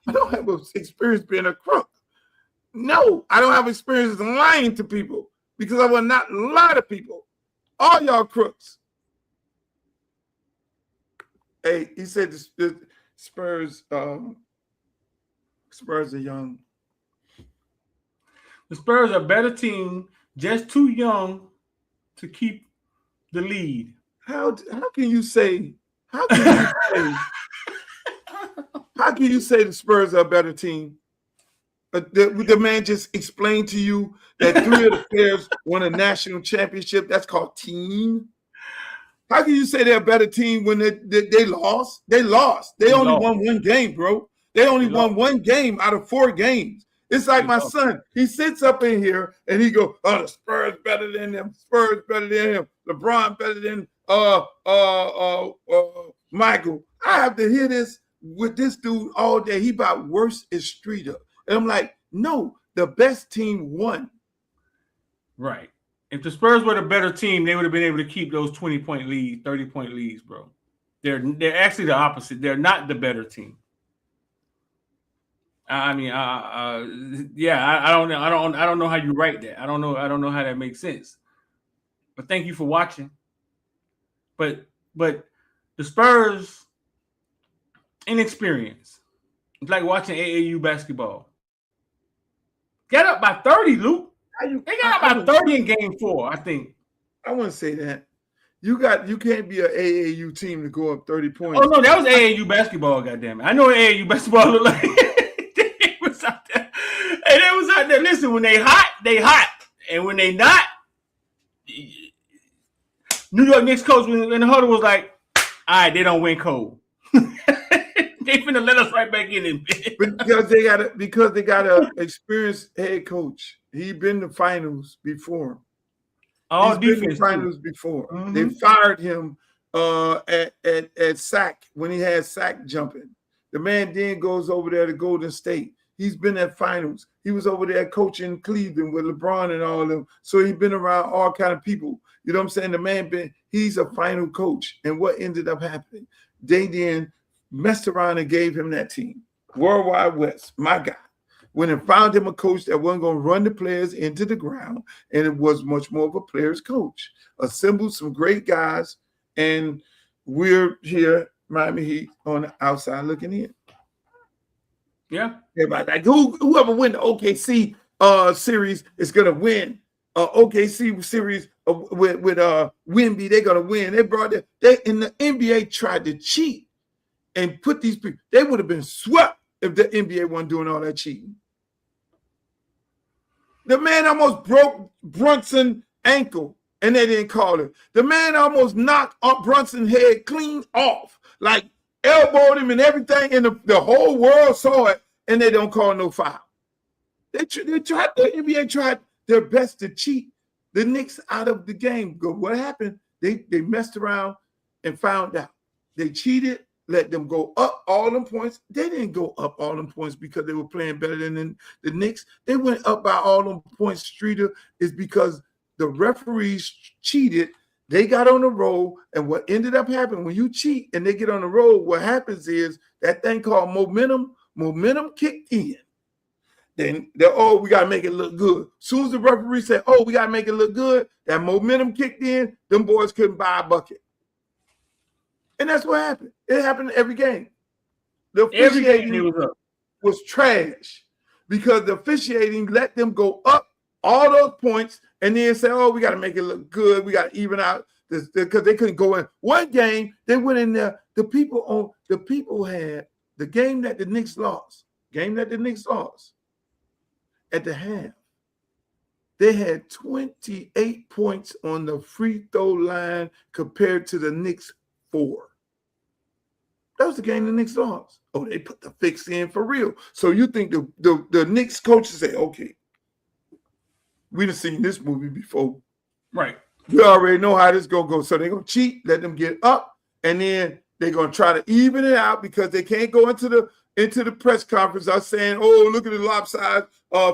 S1: I don't have experience being a crook. No, I don't have experience lying to people because I will not lie to people. All y'all crooks. Hey, he said the Spurs are young.
S4: The Spurs are a better team, just too young to keep the lead.
S1: How can you say how can you say the Spurs are a better team? The man just explained to you that 3 of the players won a national championship. That's called team. How can you say they're a better team when they lost? They lost. They only won 1 game, bro. They only won 1 game out of 4 games. It's like my son. He sits up in here and he goes, "Oh, the Spurs better than them. Spurs better than him. LeBron better than Michael." I have to hear this with this dude all day. He about worse is Streeter. And I'm like, no, the best team won.
S4: Right. If the Spurs were the better team, they would have been able to keep those 20-point leads, 30-point leads, bro. They're actually the opposite. They're not the better team. I mean, yeah, I don't know how you write that. I don't know how that makes sense. But thank you for watching. But the Spurs inexperience. It's like watching AAU basketball. Get up by 30, Luke. They got up by 30 in game 4, I think.
S1: I wouldn't say that. You can't be an AAU team to go up 30 points.
S4: Oh no, that was AAU basketball, goddammit. I know what AAU basketball look like. They was out there. And they was out there. Listen, when they hot, they hot. And when they not, New York Knicks coach in the huddle was like, "All right, they don't win cold. They finna let us right back in it."
S1: because they got a experienced head coach. He been to finals before.
S4: All
S1: He's been
S4: defense
S1: to finals before.
S4: Mhm.
S1: They fired him at sack when he had sack jumping. The man then goes over there to Golden State. He's been at finals. He was over there coaching Cleveland with LeBron and all of them. So he's been around all kind of people. You know what I'm saying? The man he's a final coach. And what ended up happening? They then messed around and gave him that team. Worldwide West, my guy. When it found him a coach that wasn't going to run the players into the ground, and it was much more of a player's coach. Assembled some great guys, and we're here, Miami Heat, on the outside looking in.
S4: Yeah.
S1: Everybody like whoever win the OKC series is gonna win. OKC series with Wemby, they're gonna win. They in the NBA tried to cheat and put these people. They would have been swept if the NBA wasn't doing all that cheating. The man almost broke Brunson's ankle, and they didn't call it. The man almost knocked Brunson's head clean off, like elbowed him and everything, and the whole world saw it, and they don't call no foul. They tried. The NBA tried their best to cheat the Knicks out of the game. But what happened? They messed around and found out. They cheated. Let them go up all them points. They didn't go up all them points because they were playing better than the Knicks. They went up by all them points, Streeter, is because the referees cheated. They got on the roll, and what ended up happening, when you cheat and they get on the roll, what happens is that thing called momentum kicked in. Then we got to make it look good. As soon as the referee said, we got to make it look good, that momentum kicked in, them boys couldn't buy a bucket. And that's what happened. It happened in every game. The officiating was trash because the officiating let them go up all those points and then say, we got to make it look good. We got to even out this because they couldn't go in. One game, they went in there. The people had the game that the Knicks lost. At the half, they had 28 points on the free throw line compared to the Knicks 4. That was the game the Knicks lost. They put the fix in for real. So you think the Knicks coaches say, okay, we done seen this movie before.
S4: Right.
S1: We already know how this gonna go. So they're gonna cheat, let them get up, and then they're gonna try to even it out because they can't go into the press conference are saying, look at the lopsided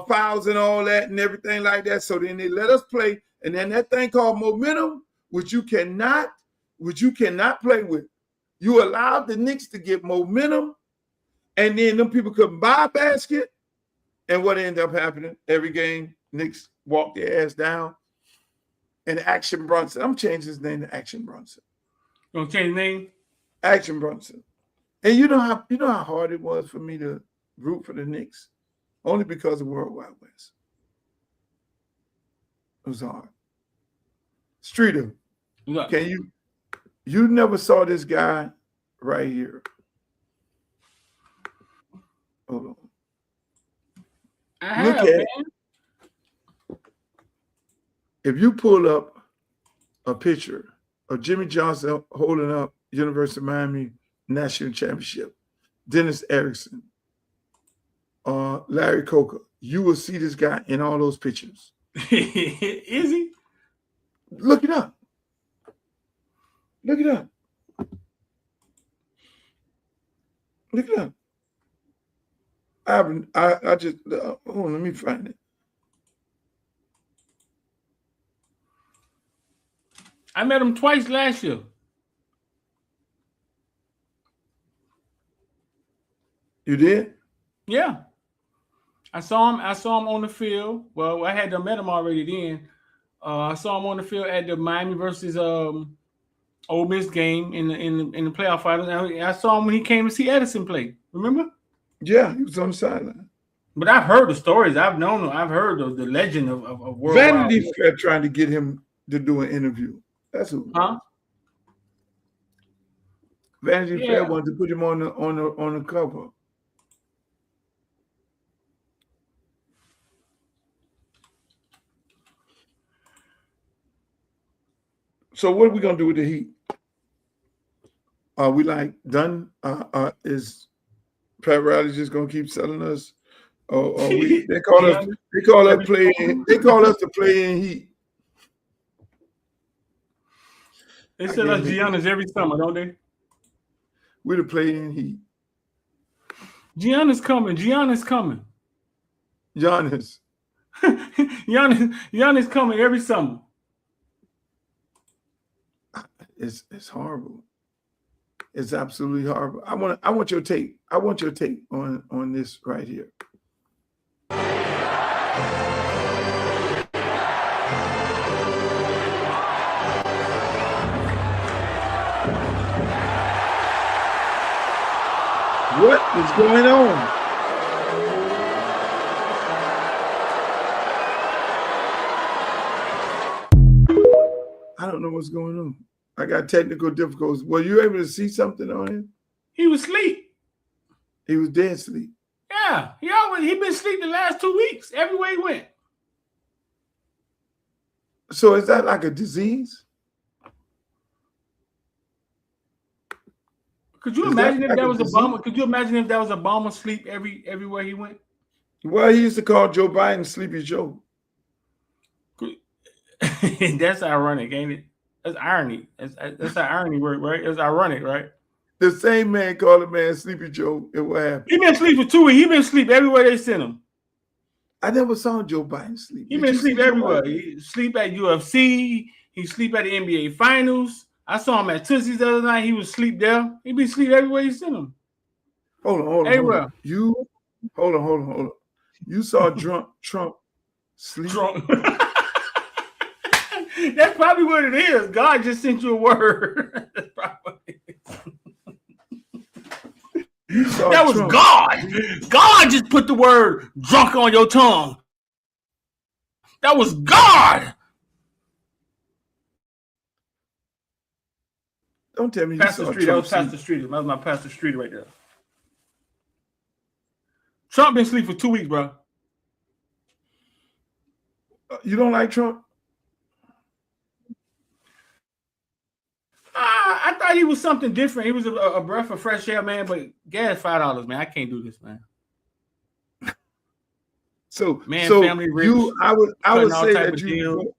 S1: fouls and all that and everything like that. So then they let us play. And then that thing called momentum, which you cannot play with. You allowed the Knicks to get momentum, and then them people couldn't buy a basket. And what ended up happening? Every game, Knicks walked their ass down. And Action Bronson, I'm changing his name to Action Bronson.
S4: You gonna change his name?
S1: Action Bronson. And you know how hard it was for me to root for the Knicks, only because of World Wide West. It was hard. Streeter, you never saw this guy right here. Hold on. Look at it. If you pull up a picture of Jimmy Johnson holding up University of Miami National Championship, Dennis Erickson, Larry Coker, you will see this guy in all those pictures.
S4: Is he?
S1: Look it up. I just let me find it.
S4: I met him twice last year.
S1: You did?
S4: Yeah. I saw him on the field. Well, I had met him already then. I saw him on the field at the Miami versus Ole Miss game in the playoff finals. I saw him when he came to see Edison play. Remember?
S1: Yeah, he was on the sideline.
S4: But I've heard the stories. I've known him. I've heard of the legend of World
S1: Vanity Fair trying to get him to do an interview. That's who.
S4: Huh?
S1: Vanity Fair wanted to put him on the cover. So what are we gonna do with the Heat? Are we like done? Is Pat Riley just gonna keep selling us? Or we? They call us playing. They call us the play-in Heat.
S4: They sell us Giannis every summer, don't they?
S1: We're the play-in Heat.
S4: Giannis coming. Giannis coming.
S1: Giannis.
S4: Giannis coming every summer.
S1: It's horrible. It's absolutely horrible. I want your take. I want your take on this right here. What is going on? I don't know what's going on. I got technical difficulties. Were you able to see something on him?
S4: He was asleep.
S1: He was dead asleep.
S4: Yeah, he been asleep the last 2 weeks. Everywhere he went.
S1: So is that like a disease?
S4: Could you imagine if that was Obama? Could you imagine if that was Obama sleep everywhere he went?
S1: Well, he used to call Joe Biden Sleepy Joe.
S4: That's ironic, ain't it? That's irony. That's an irony word, right? It's ironic, right?
S1: The same man called a man Sleepy Joe. And what happened?
S4: He been asleep for 2 weeks. He been asleep everywhere they sent him.
S1: I never saw Joe Biden sleep.
S4: He been asleep everywhere. He sleep at UFC. He sleep at the NBA Finals. I saw him at Tootsie's the other night. He was asleep there. He be asleep everywhere you sent him.
S1: Hold on.
S4: Everywhere.
S1: Hold on. You saw Trump sleep.
S4: Trump. That's probably what it is. God just sent you a word. That's probably that was Trump. God. God just put the word drunk on your tongue. That was God.
S1: Don't tell me
S4: Pastor Street. That was Pastor Street. That was my Pastor Street right there. Trump been asleep for 2 weeks, bro.
S1: You don't like Trump?
S4: I thought he was something different. He was a breath of fresh air, man. But gas $5, man. I can't do this, man.
S1: So,
S4: family rich.
S1: I would say that you.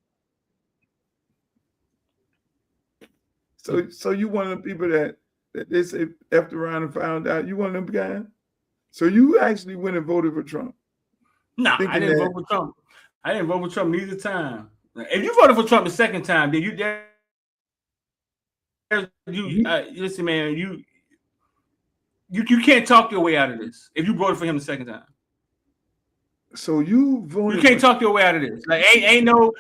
S1: So you one of the people that they say effed around and found out. You one of them guys. So you actually went and voted for Trump.
S4: No, I didn't vote for Trump. I didn't vote for Trump neither time. If you voted for Trump the second time, then listen, man. You can't talk your way out of this. If you voted for him the second time.
S1: So you voted.
S4: You can't talk your way out of this. Like ain't no.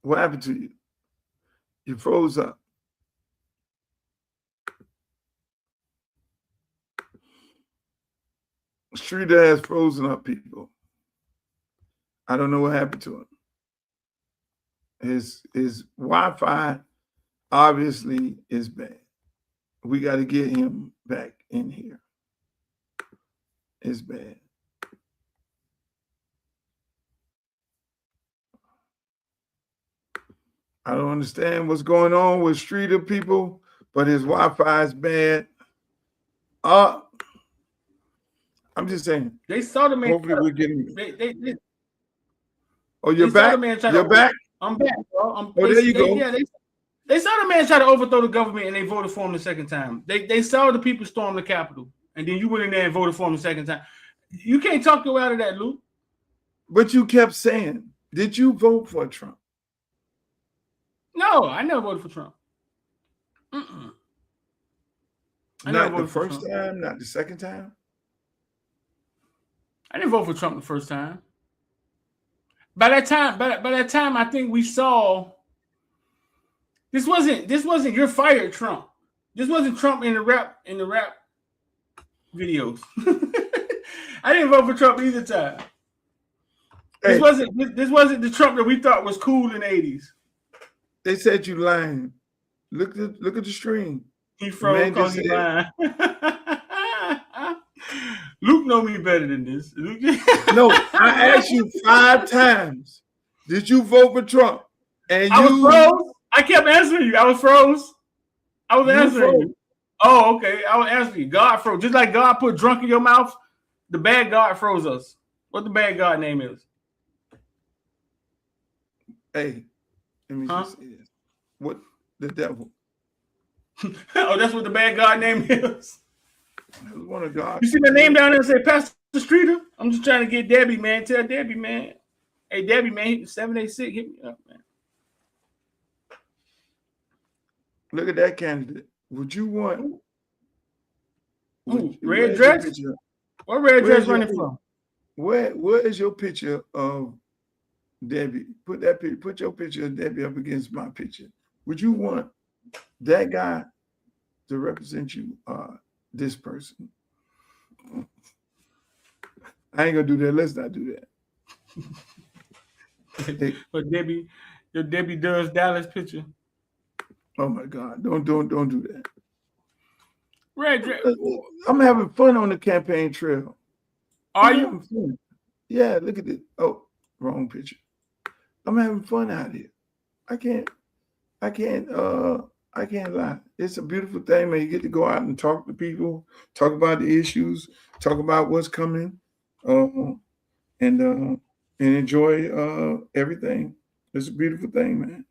S1: What happened to you? You froze up. Streeter has frozen up, people. I don't know what happened to him. His Wi-Fi obviously is bad. We got to get him back in here. It's bad. I don't understand what's going on with Streeter, people, but his Wi-Fi is bad. I'm just saying.
S4: They saw the man.
S1: Hopefully we're getting.
S4: Oh,
S1: you're back? You're back?
S4: I'm back, bro.
S1: There you go.
S4: Yeah, they saw the man try to overthrow the government and they voted for him the second time. They saw the people storm the Capitol and then you went in there and voted for him the second time. You can't talk your way out of that, Luke.
S1: But you kept saying, did you vote for Trump?
S4: No, I never voted for Trump.
S1: Not the first time, not the second time?
S4: I didn't vote for Trump the first time. By that time, I think we saw this wasn't you're fired, Trump. This wasn't Trump in the rap videos. I didn't vote for Trump either time. Hey, this wasn't the Trump that we thought was cool in the 80s.
S1: They said you lying. Look at the stream.
S4: He froze because he lying. Luke know me better than this.
S1: No, I asked you 5 times. Did you vote for Trump? And
S4: I was froze. I kept answering you. I was froze. I was answering you. Oh, okay. I was answering you. God froze. Just like God put drunk in your mouth, the bad God froze us. What the bad God name is?
S1: Hey, let me just say this. What the devil?
S4: Oh, that's what the bad God name is.
S1: That was one of God.
S4: You see my name down there and say Pastor Streeter? I'm just trying to get Debbie, man. Tell Debbie, man. Hey, Debbie, man, 786, hit me up, man.
S1: Look at that candidate. Would you want
S4: red dress? What red dress running from?
S1: Where is your picture of Debbie? Put your picture of Debbie up against my picture. Would you want that guy to represent you? This person. I ain't gonna do that. Let's not do that.
S4: But Debbie, your Debbie does Dallas picture.
S1: Oh my God! Don't do that.
S4: Red dress.
S1: I'm having fun on the campaign trail.
S4: Are you?
S1: Fun. Yeah, look at it. Oh, wrong picture. I'm having fun out here. I can't lie. It's a beautiful thing, man. You get to go out and talk to people, talk about the issues, talk about what's coming, and enjoy everything. It's a beautiful thing, man.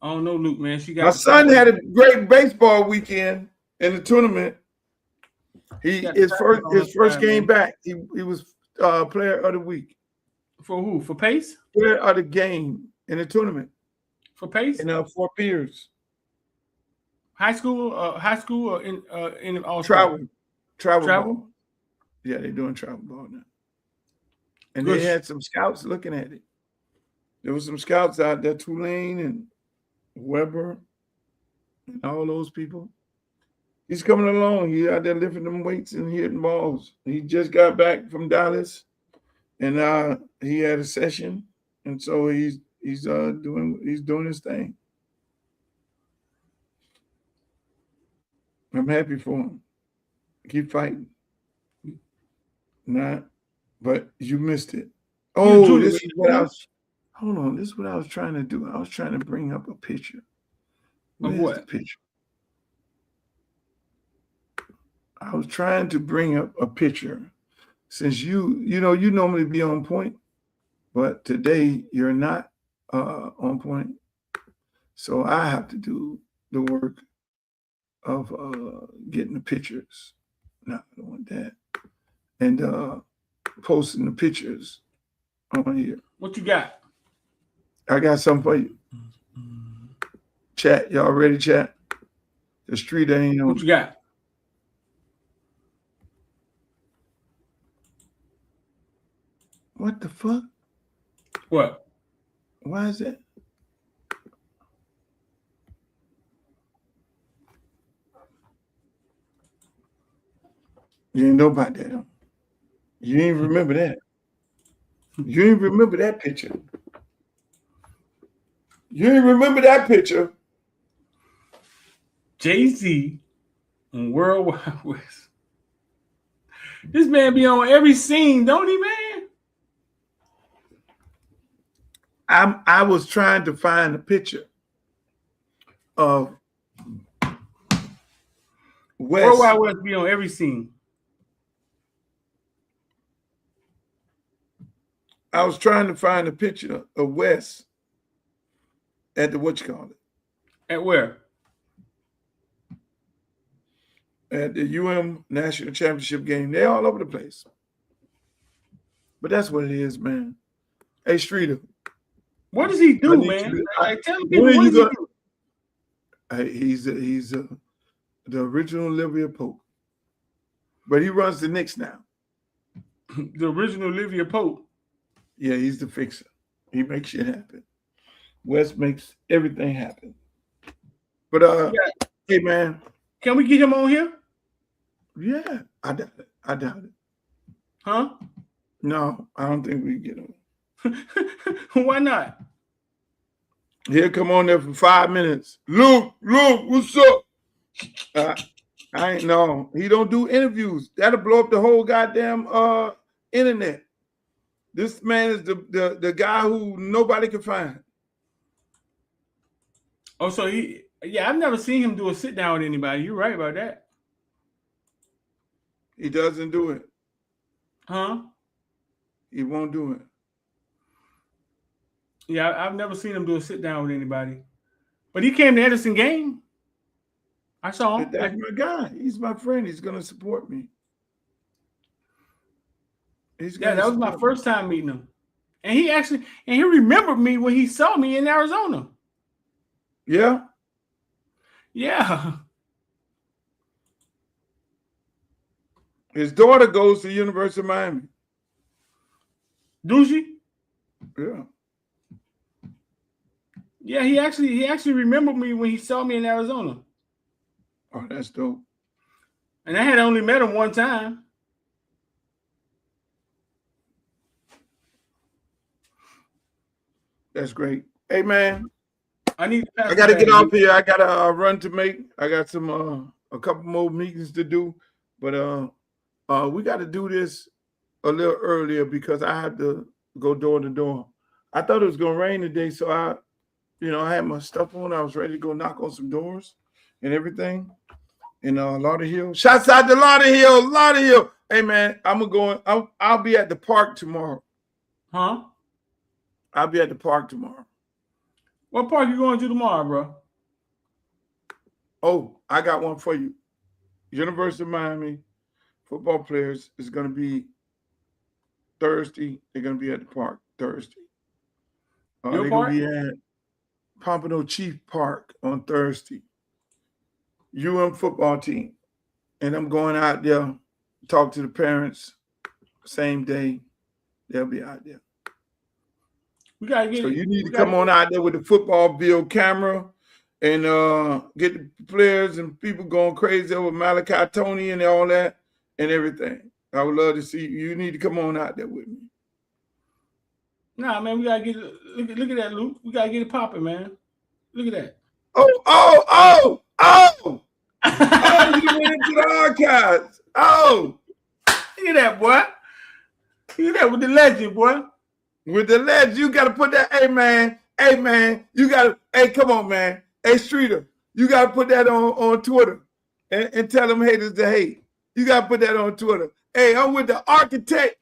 S4: I don't know, Luke, man.
S1: My son had a great baseball weekend in the tournament. His first game back. He was player of the week.
S4: For who? For Pace?
S1: Player of the game in the tournament.
S4: For Pace?
S1: In Fort Pierce.
S4: High school or in all
S1: travel ball. Yeah, they're doing travel ball now. And they had some scouts looking at it. There was some scouts out there, Tulane and Weber and all those people. He's coming along. He's out there lifting them weights and hitting balls. He just got back from Dallas, and he had a session, and so he's doing his thing. I'm happy for him. Keep fighting. But you missed it. Oh, this is what I was. Hold on, this is what I was trying to do. I was trying to bring up a picture.
S4: Of what?
S1: The picture? I was trying to bring up a picture. Since you normally be on point, but today you're not on point. So I have to do the work of getting the pictures. No, I don't want that. And posting the pictures on here.
S4: What you got?
S1: I got something for you. Chat, y'all ready, chat? The street ain't on.
S4: What you got?
S1: What the fuck?
S4: What?
S1: Why is that? You didn't know about that, huh? You didn't remember that. You didn't remember that picture. You didn't remember that picture.
S4: Jay-Z and World Wide West. This man be on every scene, don't he, man?
S1: I was trying to find a picture of West.
S4: World Wide West be on every scene.
S1: I was trying to find a picture of West at the whatchamacallit.
S4: At where?
S1: At the UM National Championship game. They're all over the place. But that's what it is, man. Hey, Streeter.
S4: What does he do, man? Tell me what does he do?
S1: Hey, he's the original Olivia Pope. But he runs the Knicks now.
S4: The original Olivia Pope.
S1: Yeah, he's the fixer. He makes shit happen. West makes everything happen. But hey, man.
S4: Can we get him on here?
S1: Yeah, I doubt it.
S4: Huh?
S1: No, I don't think we can get him.
S4: Why not?
S1: He'll come on there for 5 minutes. Luke, what's up? I ain't know. He don't do interviews. That'll blow up the whole goddamn internet. This man is the guy who nobody can find.
S4: Oh, so I've never seen him do a sit down with anybody. You're right about that.
S1: He doesn't do it.
S4: Huh?
S1: He won't do it.
S4: Yeah, I've never seen him do a sit down with anybody. But he came to Edison game. I saw him.
S1: That's my guy. He's my friend. He's gonna support me.
S4: That was my first time meeting him. And he remembered me when he saw me in Arizona.
S1: Yeah.
S4: Yeah.
S1: His daughter goes to the University of Miami.
S4: Do she?
S1: Yeah.
S4: Yeah, he actually remembered me when he saw me in Arizona.
S1: Oh, that's dope.
S4: And I had only met him one time.
S1: That's great. Hey, man.
S4: I
S1: got to get off here. I got a run to make. I got some a couple more meetings to do, but we got to do this a little earlier because I have to go door to door. I thought it was gonna rain today, so I had my stuff on. I was ready to go knock on some doors and everything. In Lauderhill. Shouts out to Lauderhill. Hey man, I'll be at the park tomorrow.
S4: Huh?
S1: I'll be at the park tomorrow.
S4: What park you going to tomorrow, bro?
S1: Oh, I got one for you. University of Miami football players is going to be Thursday. They're going to be at the park Thursday. They're going to be at Pompano Chief Park on Thursday. football team. And I'm going out there, talk to the parents, same day. They'll be out there. So you need to come on out there with the football camera and get the players and people going crazy over Malachi Tony and all that and everything. I would love to see you. You need to come on out there with me.
S4: Nah, man, we gotta get it. Look at that, Luke. We gotta get it popping, man. Look at that.
S1: Oh! You went into the archives. Oh,
S4: look at that, boy. Look at that with the legend, boy.
S1: With the legend, you got to put that. Hey, man. You got to. Hey, come on, man. Hey, Streeter, you got to put that on Twitter and tell them haters to hate. You got to put that on Twitter. Hey, I'm with the architect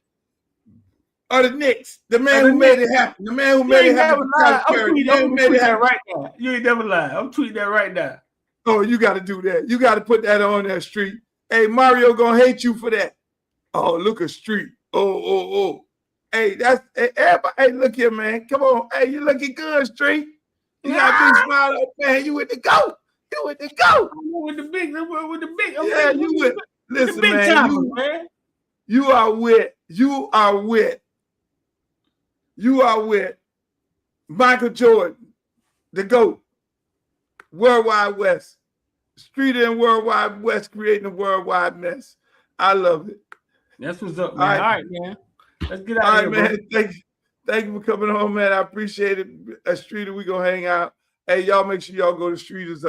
S1: of the Knicks, the man who made it happen. The man who made it happen.
S4: I'm tweeting that right now. You ain't never lied. I'm tweeting that right now.
S1: Oh, you got to do that. You got to put that on that street. Hey, Mario gonna hate you for that. Oh, look at Street. Oh. Hey, that's everybody. Hey, look here, man. Come on. Hey, you looking good, Street. You got a big smile up, man. You with the go.
S4: With the big.
S1: Yeah, you with. Listen, man. You are with Michael Jordan, the GOAT, Worldwide West. Street and Worldwide West creating a worldwide mess. I love it.
S4: That's what's up, man. All right, man. Let's get out of here,
S1: man. Thank you for coming home, man. I appreciate it. Streeter, we gonna hang out. Hey, y'all make sure y'all go to Streeter's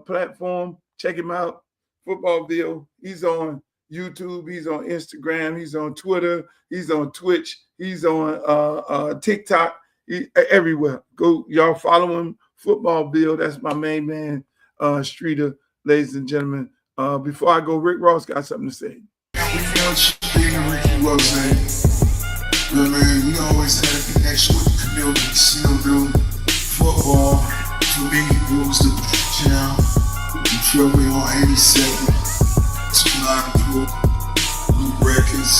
S1: platform. Check him out. Footballville. He's on YouTube. He's on Instagram. He's on Twitter. He's on Twitch. He's on TikTok. Everywhere. Go, y'all follow him. Footballville. That's my main man, Streeter, ladies and gentlemen. Before I go, Rick Ross got something to say.
S5: Ricky Rose, man, we always had a connection with the community, Snowville, football, to me, it was the channel, you feel me, on 87, Spline Group, Blue Records.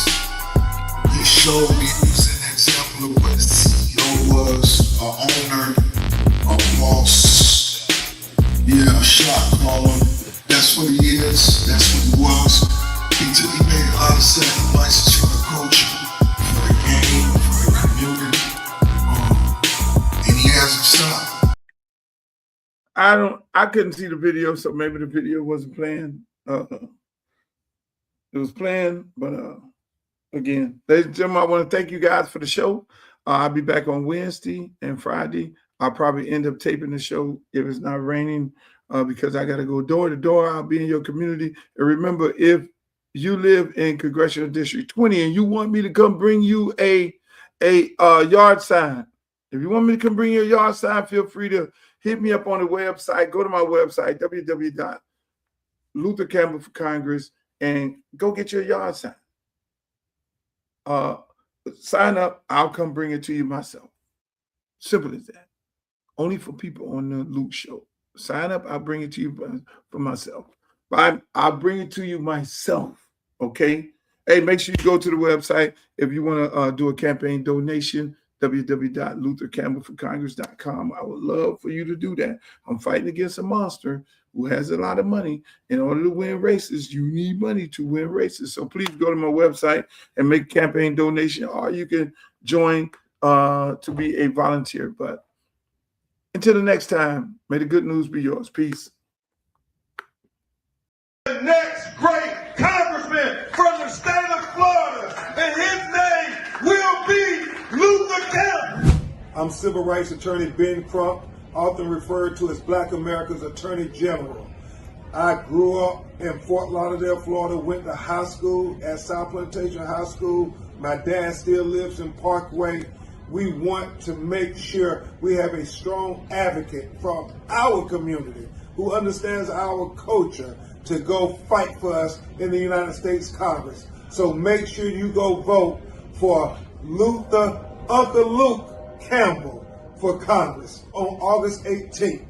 S5: He showed me, he was an example of what the CEO was, an owner, a boss, a shot caller. That's what he is, that's what he was. He made a lot of sacrifices for the culture, for the game, for the community, and he hasn't stopped.
S1: I couldn't see the video, so maybe the video wasn't playing. It was playing, but again, ladies and gentlemen, I want to thank you guys for the show. I'll be back on Wednesday and Friday. I'll probably end up taping the show if it's not raining because I got to go door to door. I'll be in your community. And remember, if you live in Congressional District 20 and you want me to come bring you a yard sign, if you want me to come bring you a yard sign, feel free to hit me up on the website. Go to my website, www.Luther Campbell for Congress, and go get your yard sign. Sign up. I'll come bring it to you myself. Simple as that. Only for people on the Luke Show. Sign up. I'll bring it to you for myself. I'll bring it to you myself. Okay. Hey, make sure you go to the website if you want to do a campaign donation. www.luthercampbellforcongress.com. I would love for you to do that. I'm fighting against a monster who has a lot of money. In order to win races, you need money to win races. So please go to my website and make a campaign donation, or you can join to be a volunteer. But until the next time, may the good news be yours. Peace.
S6: The next great congressman from the state of Florida, and his name will be Luther Campbell.
S7: I'm civil rights attorney Ben Crump, often referred to as Black America's Attorney General. I grew up in Fort Lauderdale, Florida, went to high school at South Plantation High School. My dad still lives in Parkway. We want to make sure we have a strong advocate from our community who understands our culture to go fight for us in the United States Congress. So make sure you go vote for Uncle Luke Campbell for Congress on August 18th.